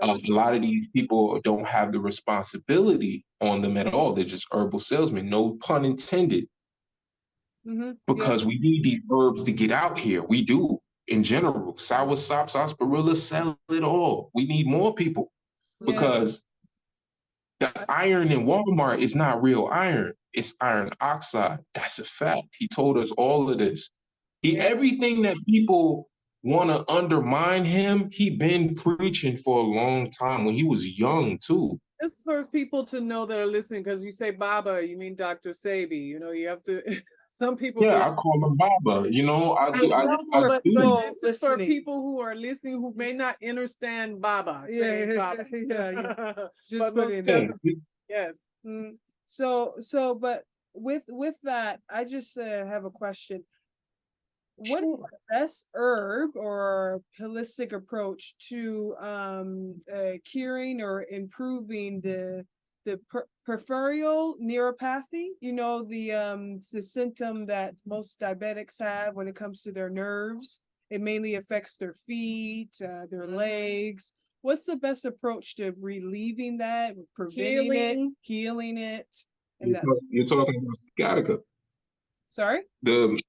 B: A lot of these people don't have the responsibility on them at all. They're just herbal salesmen, no pun intended. Because we need these herbs to get out here. We do, in general. Soursop, sarsaparilla, sell it all. We need more people because the iron in Walmart is not real iron. It's iron oxide. That's a fact. He told us all of this. Everything that people want to undermine him, he been preaching for a long time when he was young too.
C: This is for people to know that are listening, because you say Baba, you mean Dr. Sebi. You have to. Some people.
B: Yeah, I call him Baba.
C: But this is for people who are listening who may not understand Baba. Baba.
A: Just put in.
C: Yes.
A: But with that, I just have a question. What is the best herb or holistic approach to curing or improving the peripheral neuropathy? The symptom that most diabetics have when it comes to their nerves. It mainly affects their feet, their legs. What's the best approach to relieving that, preventing healing it? And
B: you're talking about sciatica.
A: Sorry?
B: The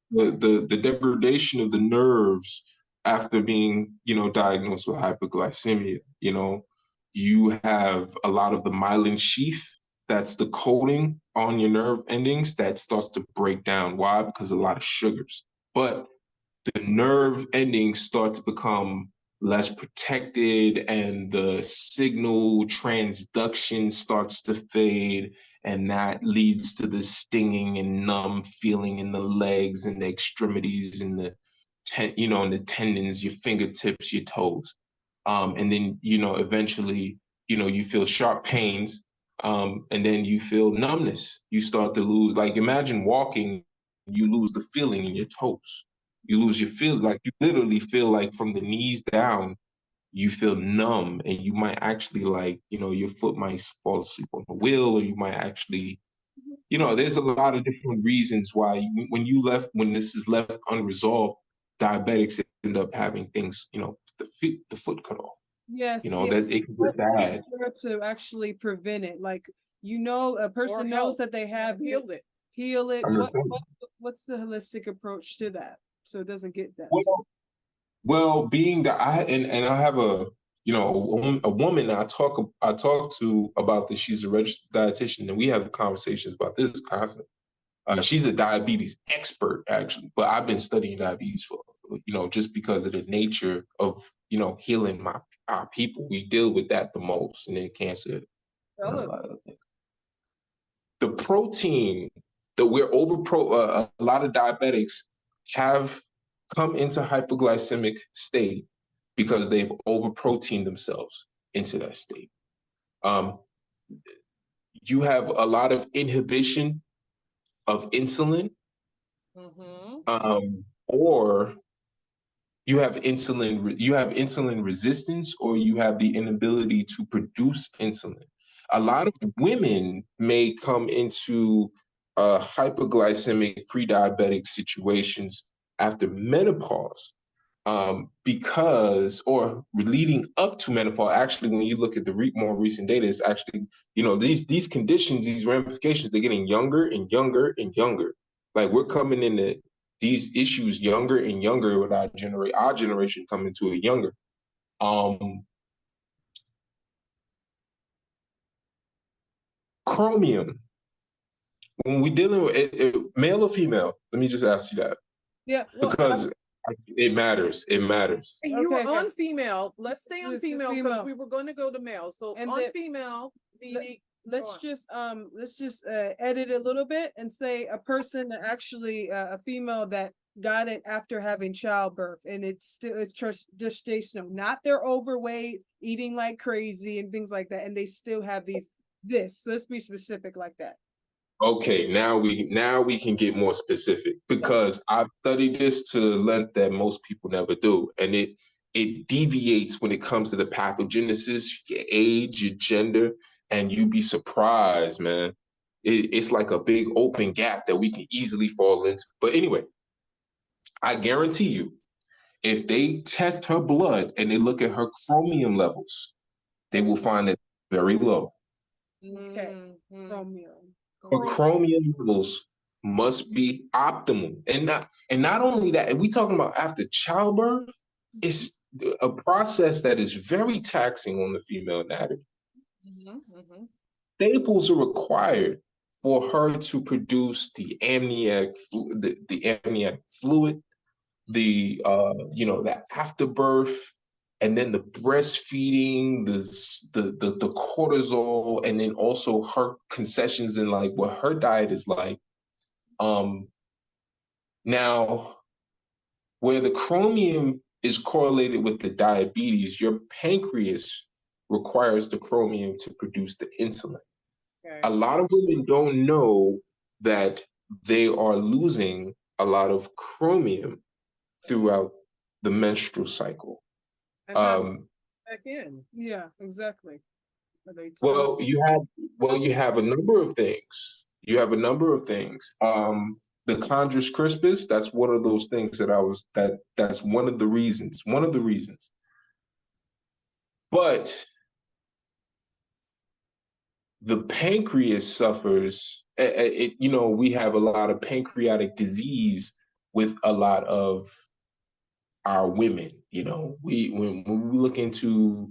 B: degradation of the nerves after being, diagnosed with hypoglycemia. You have a lot of the myelin sheath, that's the coating on your nerve endings, that starts to break down. Why? Because of a lot of sugars. But the nerve endings start to become less protected, and the signal transduction starts to fade, and that leads to the stinging and numb feeling in the legs and the extremities and the tendons, your fingertips, your toes. And then, eventually, you feel sharp pains, and then you feel numbness. You start to lose, like, imagine walking, you lose the feeling in your toes. You lose your feel, like you literally feel like from the knees down, you feel numb, and you might actually, like, your foot might fall asleep on the wheel, or you might actually there's a lot of different reasons why when this is left unresolved, diabetics end up having things, the foot cut off.
A: Yes,
B: That it can
A: what
B: get bad.
A: is there to actually prevent it? Like, a person knows that they have
C: healed it.
A: Heal it. What's the holistic approach to that so it doesn't get that?
B: Well, being that I have a woman I talk to about this. She's a registered dietitian, and we have conversations about this constantly. She's a diabetes expert, actually, but I've been studying diabetes for just because of the nature of healing our people. We deal with that the most, and then cancer. The protein that we're a lot of diabetics have come into hypoglycemic state because they've overproteined themselves into that state. You have a lot of inhibition of insulin, or you have insulin resistance, or you have the inability to produce insulin. A lot of women may come into hypoglycemic pre-diabetic situations after menopause, or leading up to menopause. Actually, when you look at the more recent data, it's actually, these conditions, these ramifications, they're getting younger and younger and younger. Like, we're coming into these issues younger and younger with our generation coming to it younger. Chromium. When we're dealing with male or female, let me just ask you that.
A: Yeah,
B: because it matters. It matters.
C: You were on female. Let's stay on female because we were going to go to male. So on female,
A: let's just edit a little bit and say a person that actually a female that got it after having childbirth, and it's gestational, not they're overweight, eating like crazy and things like that, and they still have this. Let's be specific like that.
B: Okay, now we can get more specific, because I've studied this to a length that most people never do, and it deviates when it comes to the pathogenesis, your age, your gender, and you'd be surprised, man. It's like a big open gap that we can easily fall into. But anyway, I guarantee you, if they test her blood and they look at her chromium levels, they will find it very low.
A: Okay, chromium.
B: Her chromium levels must be optimal, and not only that. And we talking about after childbirth, it's a process that is very taxing on the female anatomy. Staples are required for her to produce the amniotic fluid, the afterbirth, and then the breastfeeding, the cortisol, and then also her concessions and like what her diet is like. Now, where the chromium is correlated with the diabetes, your pancreas requires the chromium to produce the insulin. Okay. A lot of women don't know that they are losing a lot of chromium throughout the menstrual cycle.
C: Back in.
A: Yeah, exactly.
B: Well, you have a number of things. The Chondrus Crispus, that's one of those things that's one of the reasons. But the pancreas suffers. We have a lot of pancreatic disease with a lot of our women. When we look into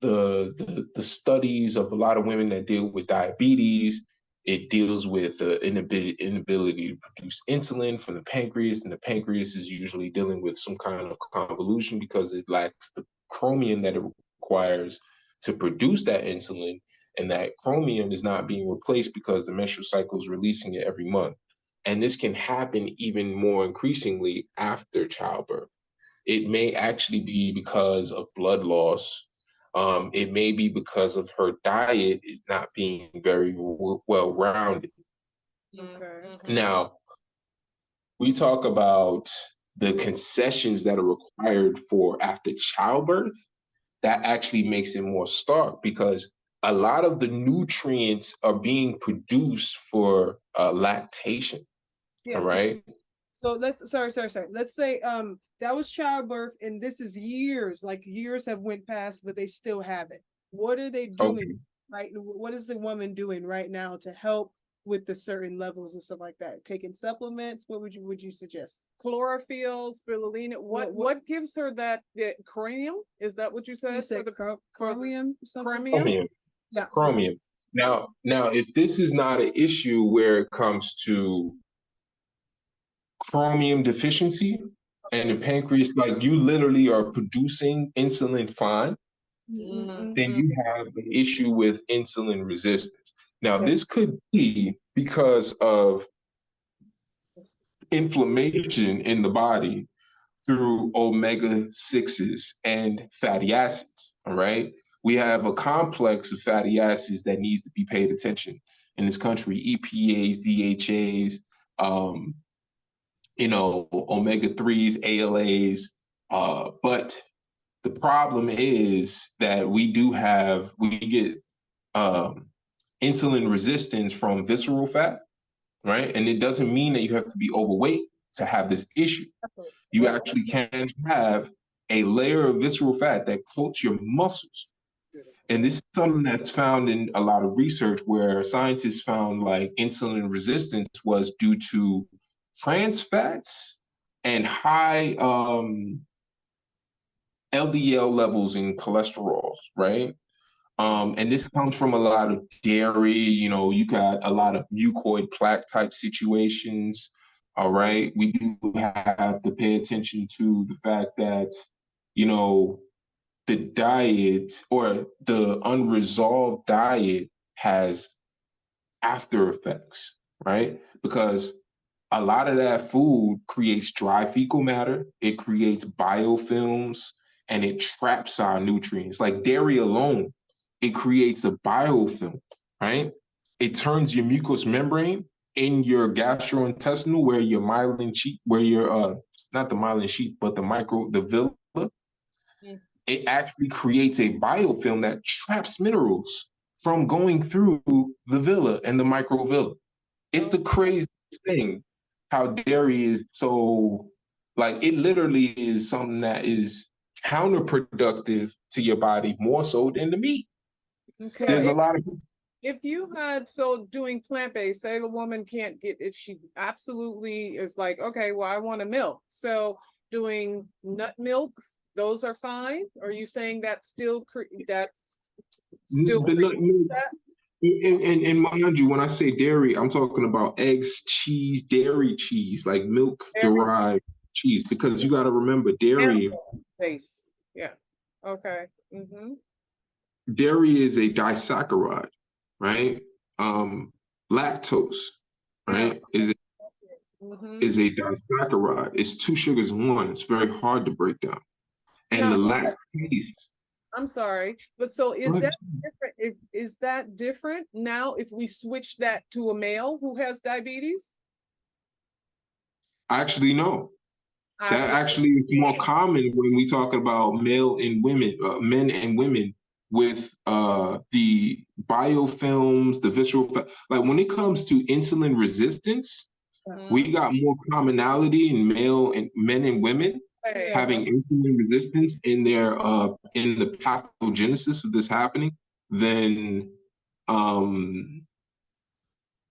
B: the studies of a lot of women that deal with diabetes, it deals with inability to produce insulin from the pancreas, and the pancreas is usually dealing with some kind of convolution because it lacks the chromium that it requires to produce that insulin, and that chromium is not being replaced because the menstrual cycle is releasing it every month. And this can happen even more increasingly after childbirth. It may actually be because of blood loss. It may be because of her diet is not being very well-rounded.
A: Okay.
B: Now, we talk about the concessions that are required for after childbirth. That actually makes it more stark, because a lot of the nutrients are being produced for lactation.
A: Yeah,
B: All right.
A: So let's sorry. Let's say that was childbirth, and this is years, like years have went past, but they still have it. What are they doing?
B: Okay.
A: Right? What is the woman doing right now to help with the certain levels and stuff like that? Taking supplements? What would you suggest?
C: Chlorophyll, spirulina. What gives her that chromium? Is that what you said?
A: You said chromium?
B: Chromium.
A: Yeah.
B: Chromium. Now, if this is not an issue where it comes to chromium deficiency and the pancreas, like you literally are producing insulin fine, then you have an issue with insulin resistance. Now, this could be because of inflammation in the body through omega-6s and fatty acids, all right? We have a complex of fatty acids that needs to be paid attention in this country, EPAs, DHAs, omega-3s, ALAs, but the problem is that we get insulin resistance from visceral fat, right? And it doesn't mean that you have to be overweight to have this issue. You actually can have a layer of visceral fat that coats your muscles. And this is something that's found in a lot of research where scientists found like insulin resistance was due to trans fats and high LDL levels in cholesterols, right? And this comes from a lot of dairy, you got a lot of mucoid plaque type situations, all right? We do have to pay attention to the fact that, the diet or the unresolved diet has after effects, right? Because a lot of that food creates dry fecal matter, it creates biofilms, and it traps our nutrients. Like dairy alone, it creates a biofilm, right? It turns your mucous membrane in your gastrointestinal where your myelin sheath, where your, not the myelin sheath, but the villi, it actually creates a biofilm that traps minerals from going through the villi and the microvilli. It's the craziest thing how dairy is so, like, it literally is something that is counterproductive to your body more so than the meat.
C: Okay.
B: There's a lot of
C: if you had doing plant-based, say the woman can't get it, she absolutely is like, okay, well, I want a milk. So doing nut milk, those are fine? Are you saying that's still that's still
B: the nut milk? And mind you, when I say dairy, I'm talking about eggs, cheese, dairy cheese, like milk-derived cheese, because you got to remember dairy.
C: Base. Yeah. Okay.
B: Dairy is a disaccharide, right? Lactose, right, is a disaccharide. It's two sugars in one. It's very hard to break down. And the lactase.
C: I'm sorry, but so is that different? Is that different now if we switch that to a male who has diabetes?
B: Actually, no. That actually is more common when we talk about male and women, men and women with the biofilms, the visceral fat. Like when it comes to insulin resistance, we got more commonality in men and women having insulin resistance in their in the pathogenesis of this happening than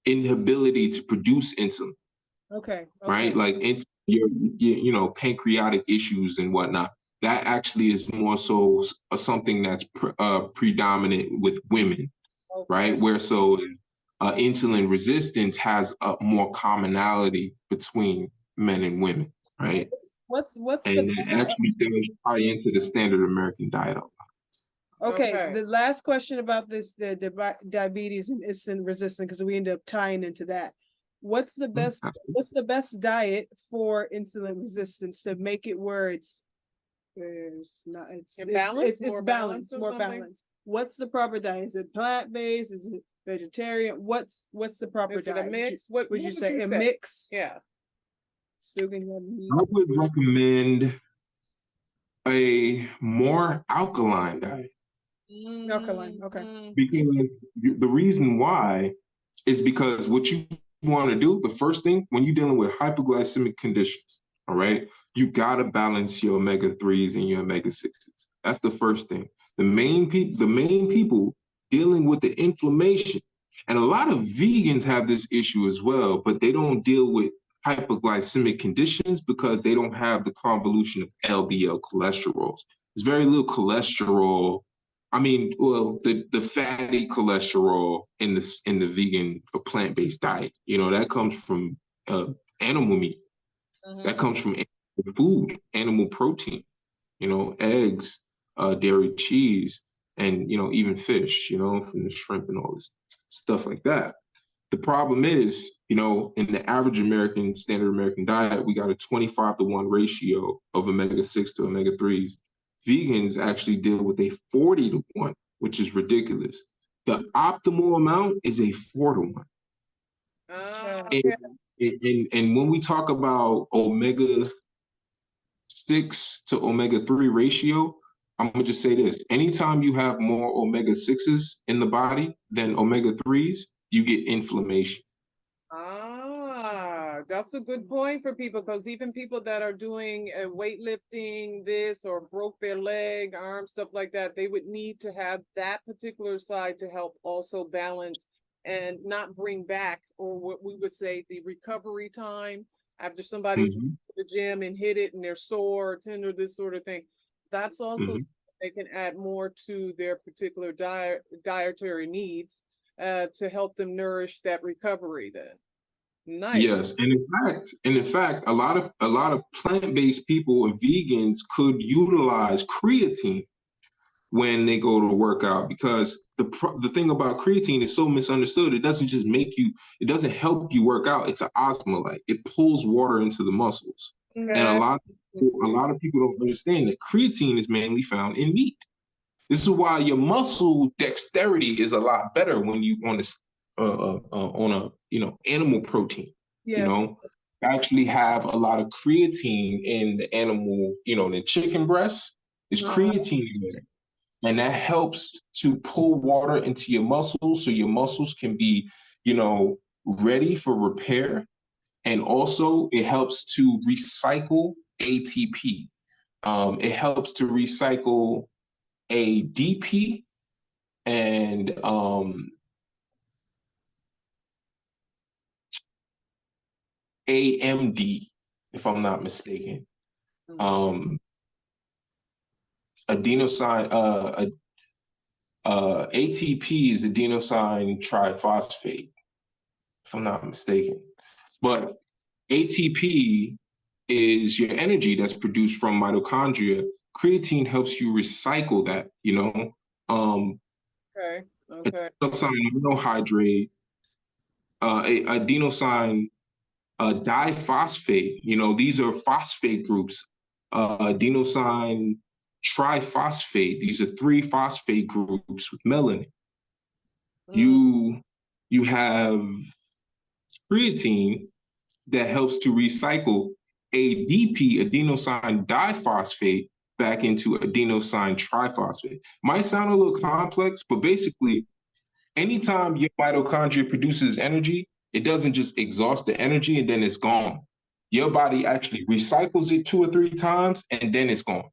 B: inability to produce insulin.
A: Okay.
B: Right, like your pancreatic issues and whatnot. That actually is more so something that's predominant with women, right? Where insulin resistance has a more commonality between men and women, right?
A: What's
B: and it actually does tie into the standard American diet.
A: Okay, the last question about this, the diabetes and insulin resistance, because we end up tying into that. What's the best diet for insulin resistance to make it where it's balanced, more balanced? What's the proper diet? Is it plant-based? Is it vegetarian? What's the proper diet?
C: It a mix?
A: What would you say? A mix?
C: Yeah.
A: Still gonna need.
B: I would recommend a more alkaline diet.
A: Alkaline, okay.
B: Because the reason why is because what you want to do, the first thing, when you're dealing with hypoglycemic conditions, all right, you got to balance your omega-3s and your omega-6s. That's the first thing. The main people dealing with the inflammation, and a lot of vegans have this issue as well, but they don't deal with hypoglycemic conditions because they don't have the convolution of LDL cholesterol. There's very little cholesterol. I mean, well, the fatty cholesterol in the vegan or plant-based diet, you know, that comes from animal meat. That comes from animal food, animal protein, you know, eggs, dairy, cheese, and, you know, even fish, you know, from the shrimp and all this stuff like that. The problem is, you know, in the average American, standard American diet, we got a 25-to-1 ratio of omega-6 to omega-3s. Vegans actually deal with a 40-to-1, which is ridiculous. The optimal amount is a 4-to-1.
C: Okay.
B: And when we talk about omega-6 to omega-3 ratio, I'm going to just say this. Anytime you have more omega-6s in the body than omega-3s, you get inflammation.
C: That's a good point for people, because even people that are doing weightlifting, this, or broke their leg, arm, stuff like that, they would need to have that particular side to help also balance and not bring back, or what we would say, the recovery time after somebody went to the gym and hit it and they're sore, tender, this sort of thing. That's also they can add more to their particular dietary needs to help them nourish that recovery then. Nice.
B: Yes, and in fact, a lot of plant-based people and vegans could utilize creatine when they go to work out, because the thing about creatine is so misunderstood. It doesn't just it doesn't help you work out. It's an osmolyte. It pulls water into the muscles. And a lot of people don't understand that creatine is mainly found in meat. This is why your muscle dexterity is a lot better when you on a animal protein.
A: Yes.
B: You know, you actually have a lot of creatine in the animal. You know, the chicken breast is creatine in there, and that helps to pull water into your muscles, so your muscles can be, you know, ready for repair. And also, it helps to recycle ATP. It helps to recycle ADP and AMD, if I'm not mistaken. Adenosine, ATP is adenosine triphosphate, if I'm not mistaken. But ATP is your energy that's produced from mitochondria. Creatine helps you recycle that, you know.
C: Okay.
B: Adenosine monohydrate, adenosine diphosphate, you know, these are phosphate groups. Adenosine triphosphate, these are 3 phosphate groups with melanin. You have creatine that helps to recycle ADP, adenosine diphosphate, back into adenosine triphosphate. Might sound a little complex, but basically, anytime your mitochondria produces energy, it doesn't just exhaust the energy and then it's gone. Your body actually recycles it 2 or 3 times and then it's gone.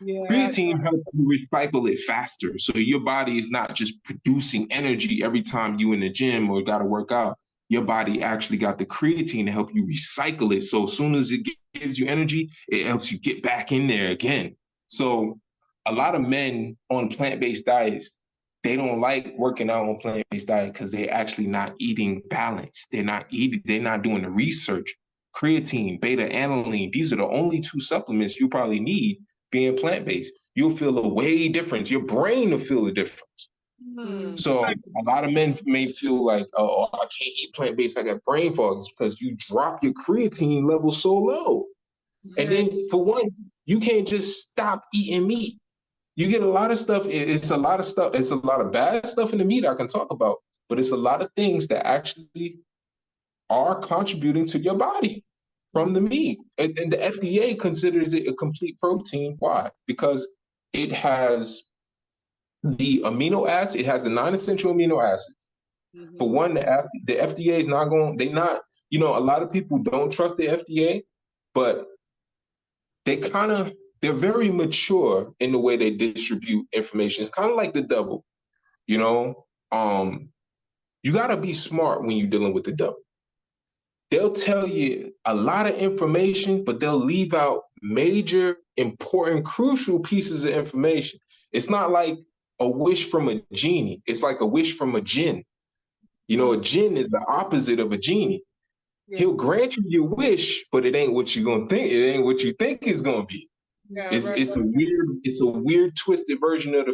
B: Yeah. Creatine helps you recycle it faster. So your body is not just producing energy every time you in the gym or got to work out. Your body actually got the creatine to help you recycle it. So as soon as it gives you energy, it helps you get back in there again. So a lot of men on plant-based diets, they don't like working out on plant-based diet because they're actually not eating balanced. They're not doing the research. Creatine, beta-alanine, these are the only 2 supplements you probably need being plant-based. You'll feel a way difference. Your brain will feel the difference. So a lot of men may feel like, oh, I can't eat plant-based, I got brain fog. It's because you drop your creatine level so low. And then for one, you can't just stop eating meat. You get a lot of stuff. It's a lot of stuff. It's a lot of bad stuff in the meat I can talk about, but it's a lot of things that actually are contributing to your body from the meat. And the FDA considers it a complete protein. Why? Because it has the amino acid, it has the 9 essential amino acids. For one, the FDA is not going, a lot of people don't trust the FDA, but they're very mature in the way they distribute information. It's kind of like the devil, you know? You got to be smart when you're dealing with the devil. They'll tell you a lot of information, but they'll leave out major, important, crucial pieces of information. It's not like a wish from a genie. It's like a wish from a jinn. You know, a jinn is the opposite of a genie. Yes. He'll grant you your wish, but it ain't what you're gonna think. It ain't what you think it's gonna be. Yeah, it's a weird, twisted version of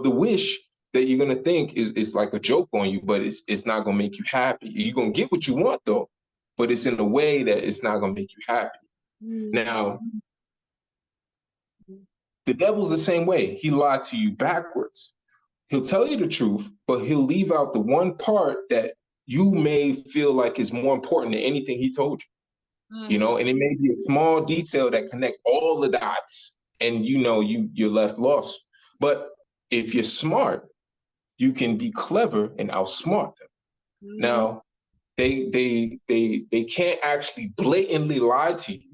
B: the wish that you're gonna think is like a joke on you, but it's not gonna make you happy. You're gonna get what you want though, but it's in a way that it's not gonna make you happy. Now, the devil's the same way. He lied to you backwards. He'll tell you the truth, but he'll leave out the one part that you may feel like is more important than anything he told you. You know, and it may be a small detail that connect all the dots, and you're left lost. But if you're smart, you can be clever and outsmart them. Now, they can't actually blatantly lie to you,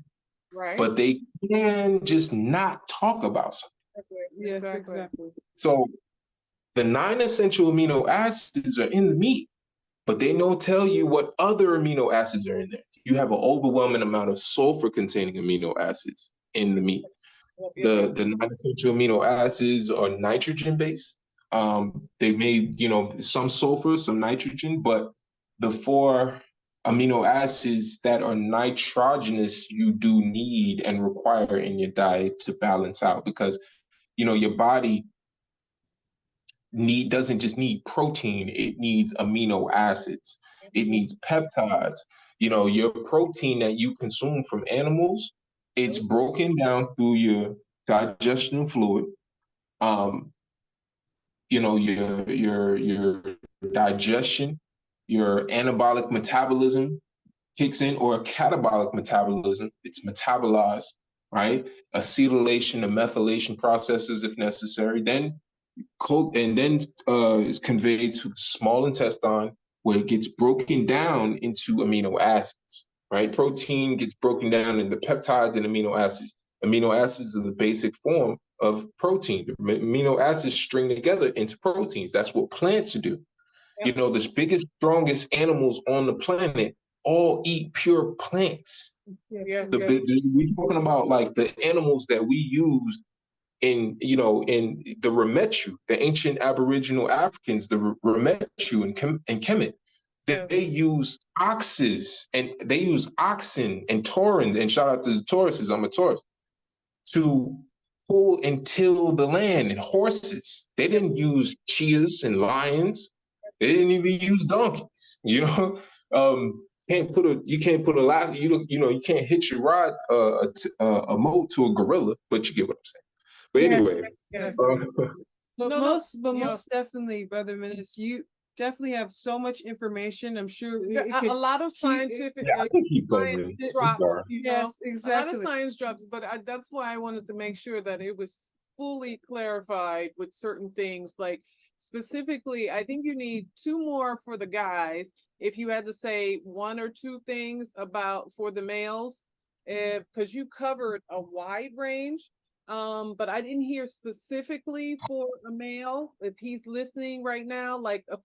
B: right? But they can just not talk about something.
A: Yes, exactly.
B: So the 9 essential amino acids are in the meat, but they don't tell you what other amino acids are in there. You have an overwhelming amount of sulfur-containing amino acids in the meat. The 9 essential amino acids are nitrogen-based. They may, some sulfur, some nitrogen, but the 4 amino acids that are nitrogenous, you do need and require in your diet to balance out, because, your body doesn't just need protein, it needs amino acids, it needs peptides. Your protein that you consume from animals, it's broken down through your digestion fluid. Your digestion, your anabolic metabolism kicks in, or a catabolic metabolism. It's metabolized, right? Acetylation and methylation processes if necessary. Then is conveyed to the small intestine, where it gets broken down into amino acids, right? Protein gets broken down into peptides and amino acids. Amino acids are the basic form of protein. The amino acids string together into proteins. That's what plants do. Yep. The biggest, strongest animals on the planet all eat pure plants. Yes. We're talking about like the animals that we use in the Remetu, the ancient Aboriginal Africans, the Remetu and Kemet, they use oxes, and they use oxen and taurins, and shout out to the Tauruses, I'm a Taurus, to pull and till the land, and horses. They didn't use cheetahs and lions. They didn't even use donkeys. You can't hitch your ride a moat to a gorilla, but you get what I'm saying. But anyway,
A: most definitely, Brother Menes, you definitely have so much information. I'm sure
C: a lot of scientific drops. Yes, exactly. A lot of science drops, but that's why I wanted to make sure that it was fully clarified with certain things. Like specifically, I think you need 2 more for the guys. If you had to say 1 or 2 things for the males, because you covered a wide range. But I didn't hear specifically for a male, if he's listening right now, like a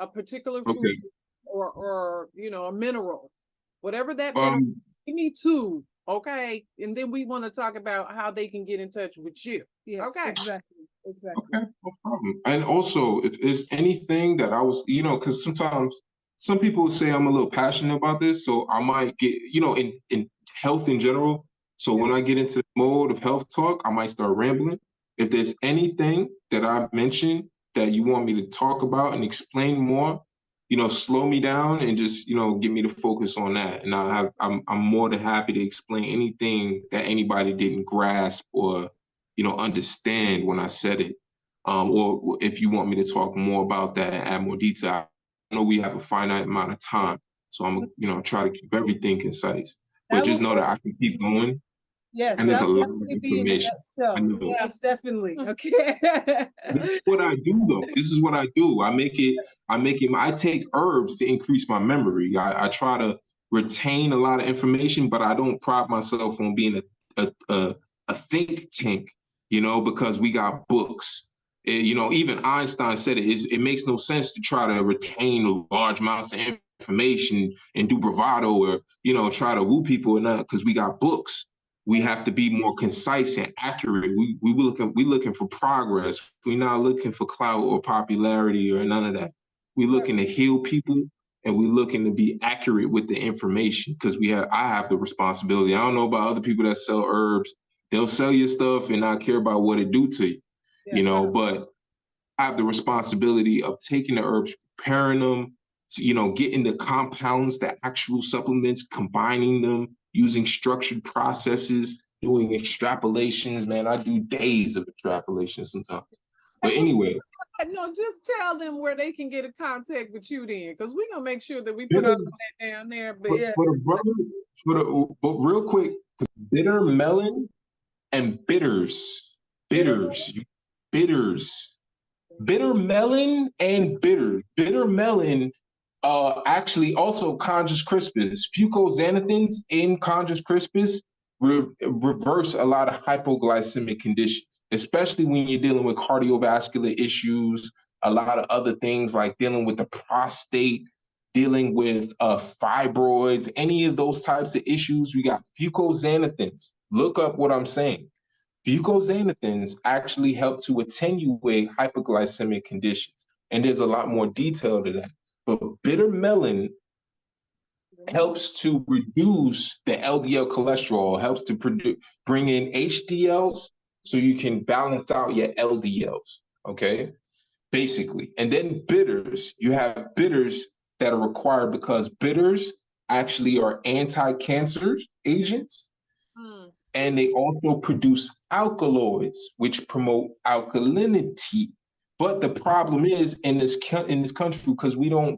C: particular food, or a mineral, whatever that mineral. Give me 2, okay? And then we want to talk about how they can get in touch with you.
A: Yes, okay, exactly.
B: Okay, no problem. And also, if there's anything that I was, because sometimes some people say I'm a little passionate about this, so I might get, in health in general. So when I get into the mode of health talk, I might start rambling. If there's anything that I mentioned that you want me to talk about and explain more, slow me down and just, get me to focus on that. And I'm more than happy to explain anything that anybody didn't grasp or, understand when I said it. Or if you want me to talk more about that and add more detail. I know we have a finite amount of time, so I'm, try to keep everything concise. But just know that I can keep going.
A: Yes,
B: And there's a
A: that'll
B: lot of
A: definitely be in the
B: information. I
A: nutshell.
B: know.
A: Yes, definitely. Okay.
B: This is what I do though. This is what I do. I take herbs to increase my memory. I try to retain a lot of information, but I don't pride myself on being a think tank, because we got books. Even Einstein said it makes no sense to try to retain large amounts of information and do bravado or, try to woo people and that, because we got books. We have to be more concise and accurate. We looking for progress. We're not looking for clout or popularity or none of that. We're looking to heal people, and we're looking to be accurate with the information, because I have the responsibility. I don't know about other people that sell herbs. They'll sell you stuff and not care about what it do to you, but I have the responsibility of taking the herbs, preparing them, getting the compounds, the actual supplements, combining them, using structured processes, doing extrapolations. Man, I do days of extrapolations sometimes. But anyway.
C: No, just tell them where they can get in contact with you then, because we're going to make sure that we put all of that down there. But
B: but real quick, bitter melon and bitters. Bitter melon and bitters. Bitter melon, actually also Chondrus Crispus. Fucoxanthins in Chondrus Crispus reverse a lot of hypoglycemic conditions, especially when you're dealing with cardiovascular issues, a lot of other things like dealing with the prostate, dealing with fibroids, any of those types of issues. We got fucoxanthins. Look up what I'm saying. Fucoxanthins actually help to attenuate hypoglycemic conditions. And there's a lot more detail to that. But bitter melon helps to reduce the LDL cholesterol, helps to bring in HDLs so you can balance out your LDLs, okay? Basically. And then bitters, you have bitters that are required because bitters actually are anti-cancer agents. And they also produce alkaloids, which promote alkalinity. But the problem is in this country, because we're a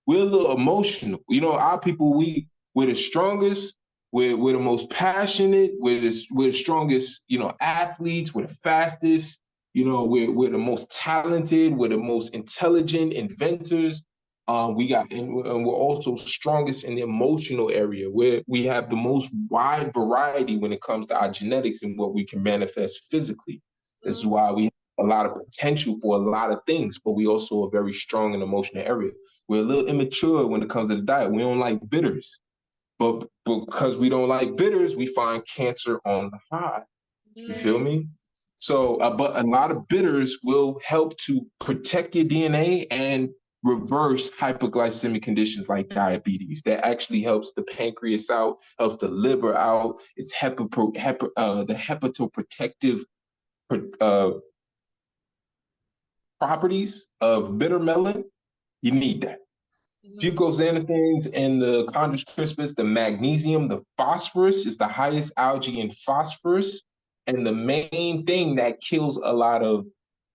B: little emotional. Our people, we're the strongest, we're the most passionate, we're the strongest, athletes, we're the fastest, we're the most talented, we're the most intelligent inventors. And we're also strongest in the emotional area, where we have the most wide variety when it comes to our genetics and what we can manifest physically. This is why we have a lot of potential for a lot of things, but we also are very strong in the emotional area. We're a little immature when it comes to the diet. We don't like bitters, but because we don't like bitters, we find cancer on the high. You feel me? So, but a lot of bitters will help to protect your DNA and reverse hypoglycemic conditions like diabetes. That actually helps the pancreas out, helps the liver out. It's the hepatoprotective properties of bitter melon. You need that. Fucoxanthins and the Chondrus Crispus, the magnesium, the phosphorus is the highest algae in phosphorus. And the main thing that kills a lot of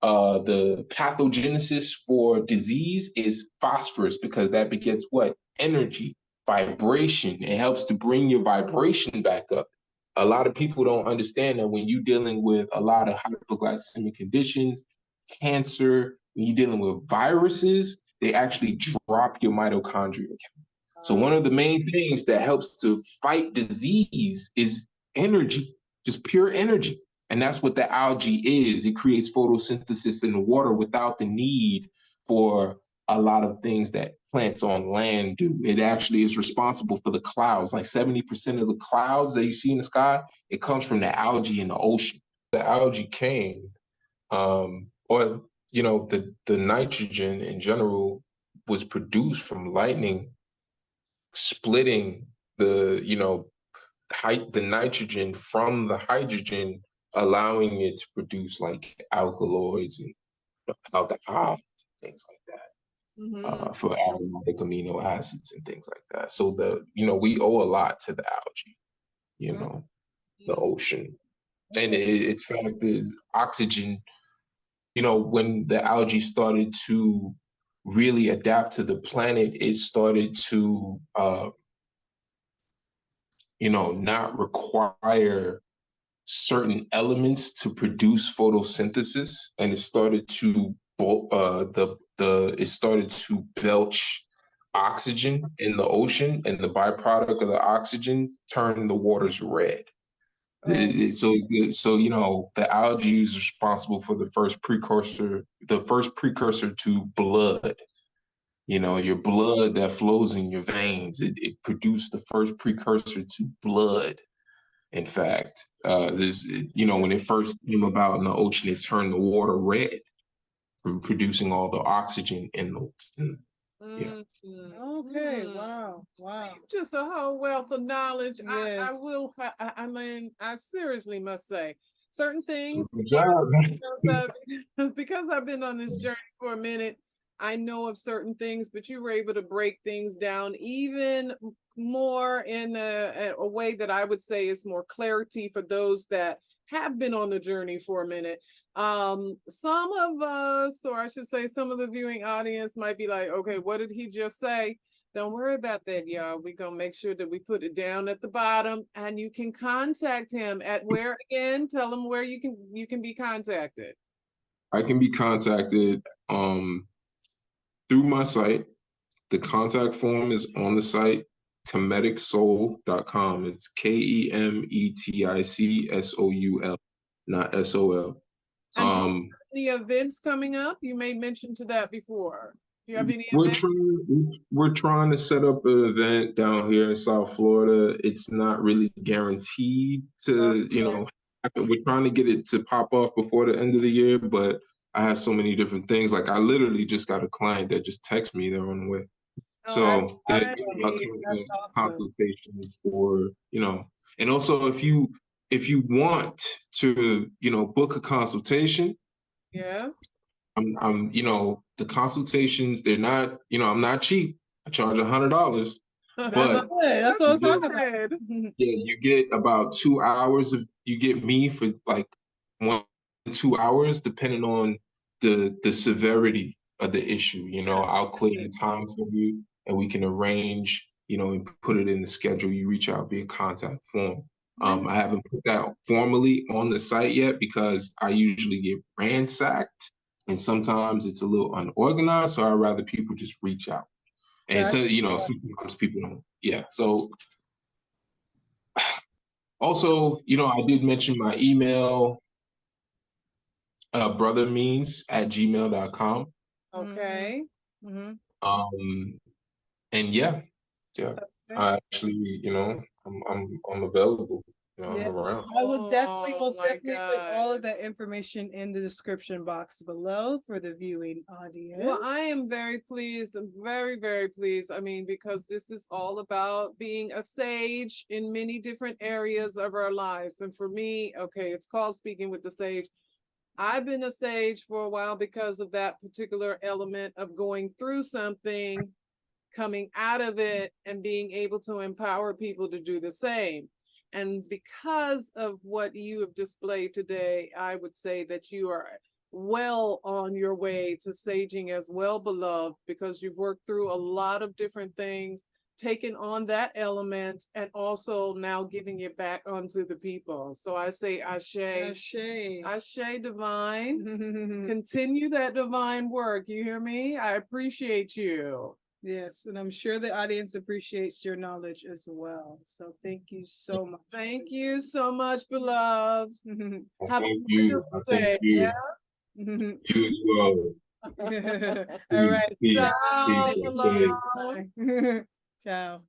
B: the pathogenesis for disease is phosphorus, because that begets what? Energy, vibration. It helps to bring your vibration back up. A lot of people don't understand that when you're dealing with a lot of hypoglycemic conditions, cancer, when you're dealing with viruses, they actually drop your mitochondria count. So one of the main things that helps to fight disease is energy, just pure energy. And that's what the algae is. It creates photosynthesis in the water without the need for a lot of things that plants on land do. It actually is responsible for the clouds. Like 70% of the clouds that you see in the sky, it comes from the algae in the ocean. The algae came, the nitrogen in general was produced from lightning splitting the nitrogen from the hydrogen, allowing it to produce like alkaloids and aldehydes and things like that, for aromatic amino acids and things like that. So we owe a lot to the algae, the ocean. And its fact is oxygen, when the algae started to really adapt to the planet, it started to not require certain elements to produce photosynthesis, and it started to belch oxygen in the ocean, and the byproduct of the oxygen turned the waters red. So the algae is responsible for the first precursor to blood. Your blood that flows in your veins, it produced the first precursor to blood. In fact, when it first came about in the ocean, it turned the water red from producing all the oxygen in the. Yeah.
A: Okay. Wow.
C: Just a whole wealth of knowledge.
A: Yes.
C: I seriously must say certain things.
B: Good job.
C: Because I've been on this journey for a minute, I know of certain things, but you were able to break things down even more in a way that I would say is more clarity for those that have been on the journey for a minute. Some of us, or I should say some of the viewing audience might be like, okay, what did he just say? Don't worry about that, y'all. We're going to make sure that we put it down at the bottom, and you can contact him at where again? Tell him where you can be contacted.
B: I can be contacted through my site. The contact form is on the site, kemeticsoul.com. It's KEMETICSOUL, not SOL.
C: And any events coming up? You made mention to that before. Do you have any events?
B: We're trying to set up an event down here in South Florida. It's not really guaranteed to, we're trying to get it to pop off before the end of the year, but I have so many different things. Like I literally just got a client that just texted me they're on the way. So that's awesome. Consultation for, and also if you want to, book a consultation.
C: Yeah.
B: I'm the consultations, they're not, I'm not cheap. I charge $100.
A: That's what I'm talking about.
B: Yeah, you get about 2 hours you get me for like 1 to 2 hours, depending on the severity of the issue. I'll clear the time for you and we can arrange, and put it in the schedule. You reach out via contact form. I haven't put that formally on the site yet because I usually get ransacked and sometimes it's a little unorganized. So I'd rather people just reach out. And so, sometimes people don't. Yeah. So also, I did mention my email, brothermenes@gmail.com.
C: Okay.
B: And yeah. I actually, I'm available.
A: Yes.
B: I'm around.
A: I will definitely, most definitely put
C: God.
A: all of that information in the description box below for the viewing audience.
C: Well, I am very pleased. I'm very, very pleased. I mean, because this is all about being a sage in many different areas of our lives. And for me, okay, it's called Speaking with the Sage. I've been a sage for a while because of that particular element of going through something, coming out of it, and being able to empower people to do the same. And because of what you have displayed today, I would say that you are well on your way to saging as well, beloved, because you've worked through a lot of different things, taken on that element, and also now giving it back onto the people. So I say Ashe, Ashe divine. Continue that divine work. You hear me? I appreciate you.
A: Yes, and I'm sure the audience appreciates your knowledge as well. So thank you so much.
C: Thank you so much, beloved. Have a
B: you.
C: wonderful day. Yeah.
B: You as well.
A: All right.
B: Peace.
A: Ciao.
B: Peace.
A: Ciao.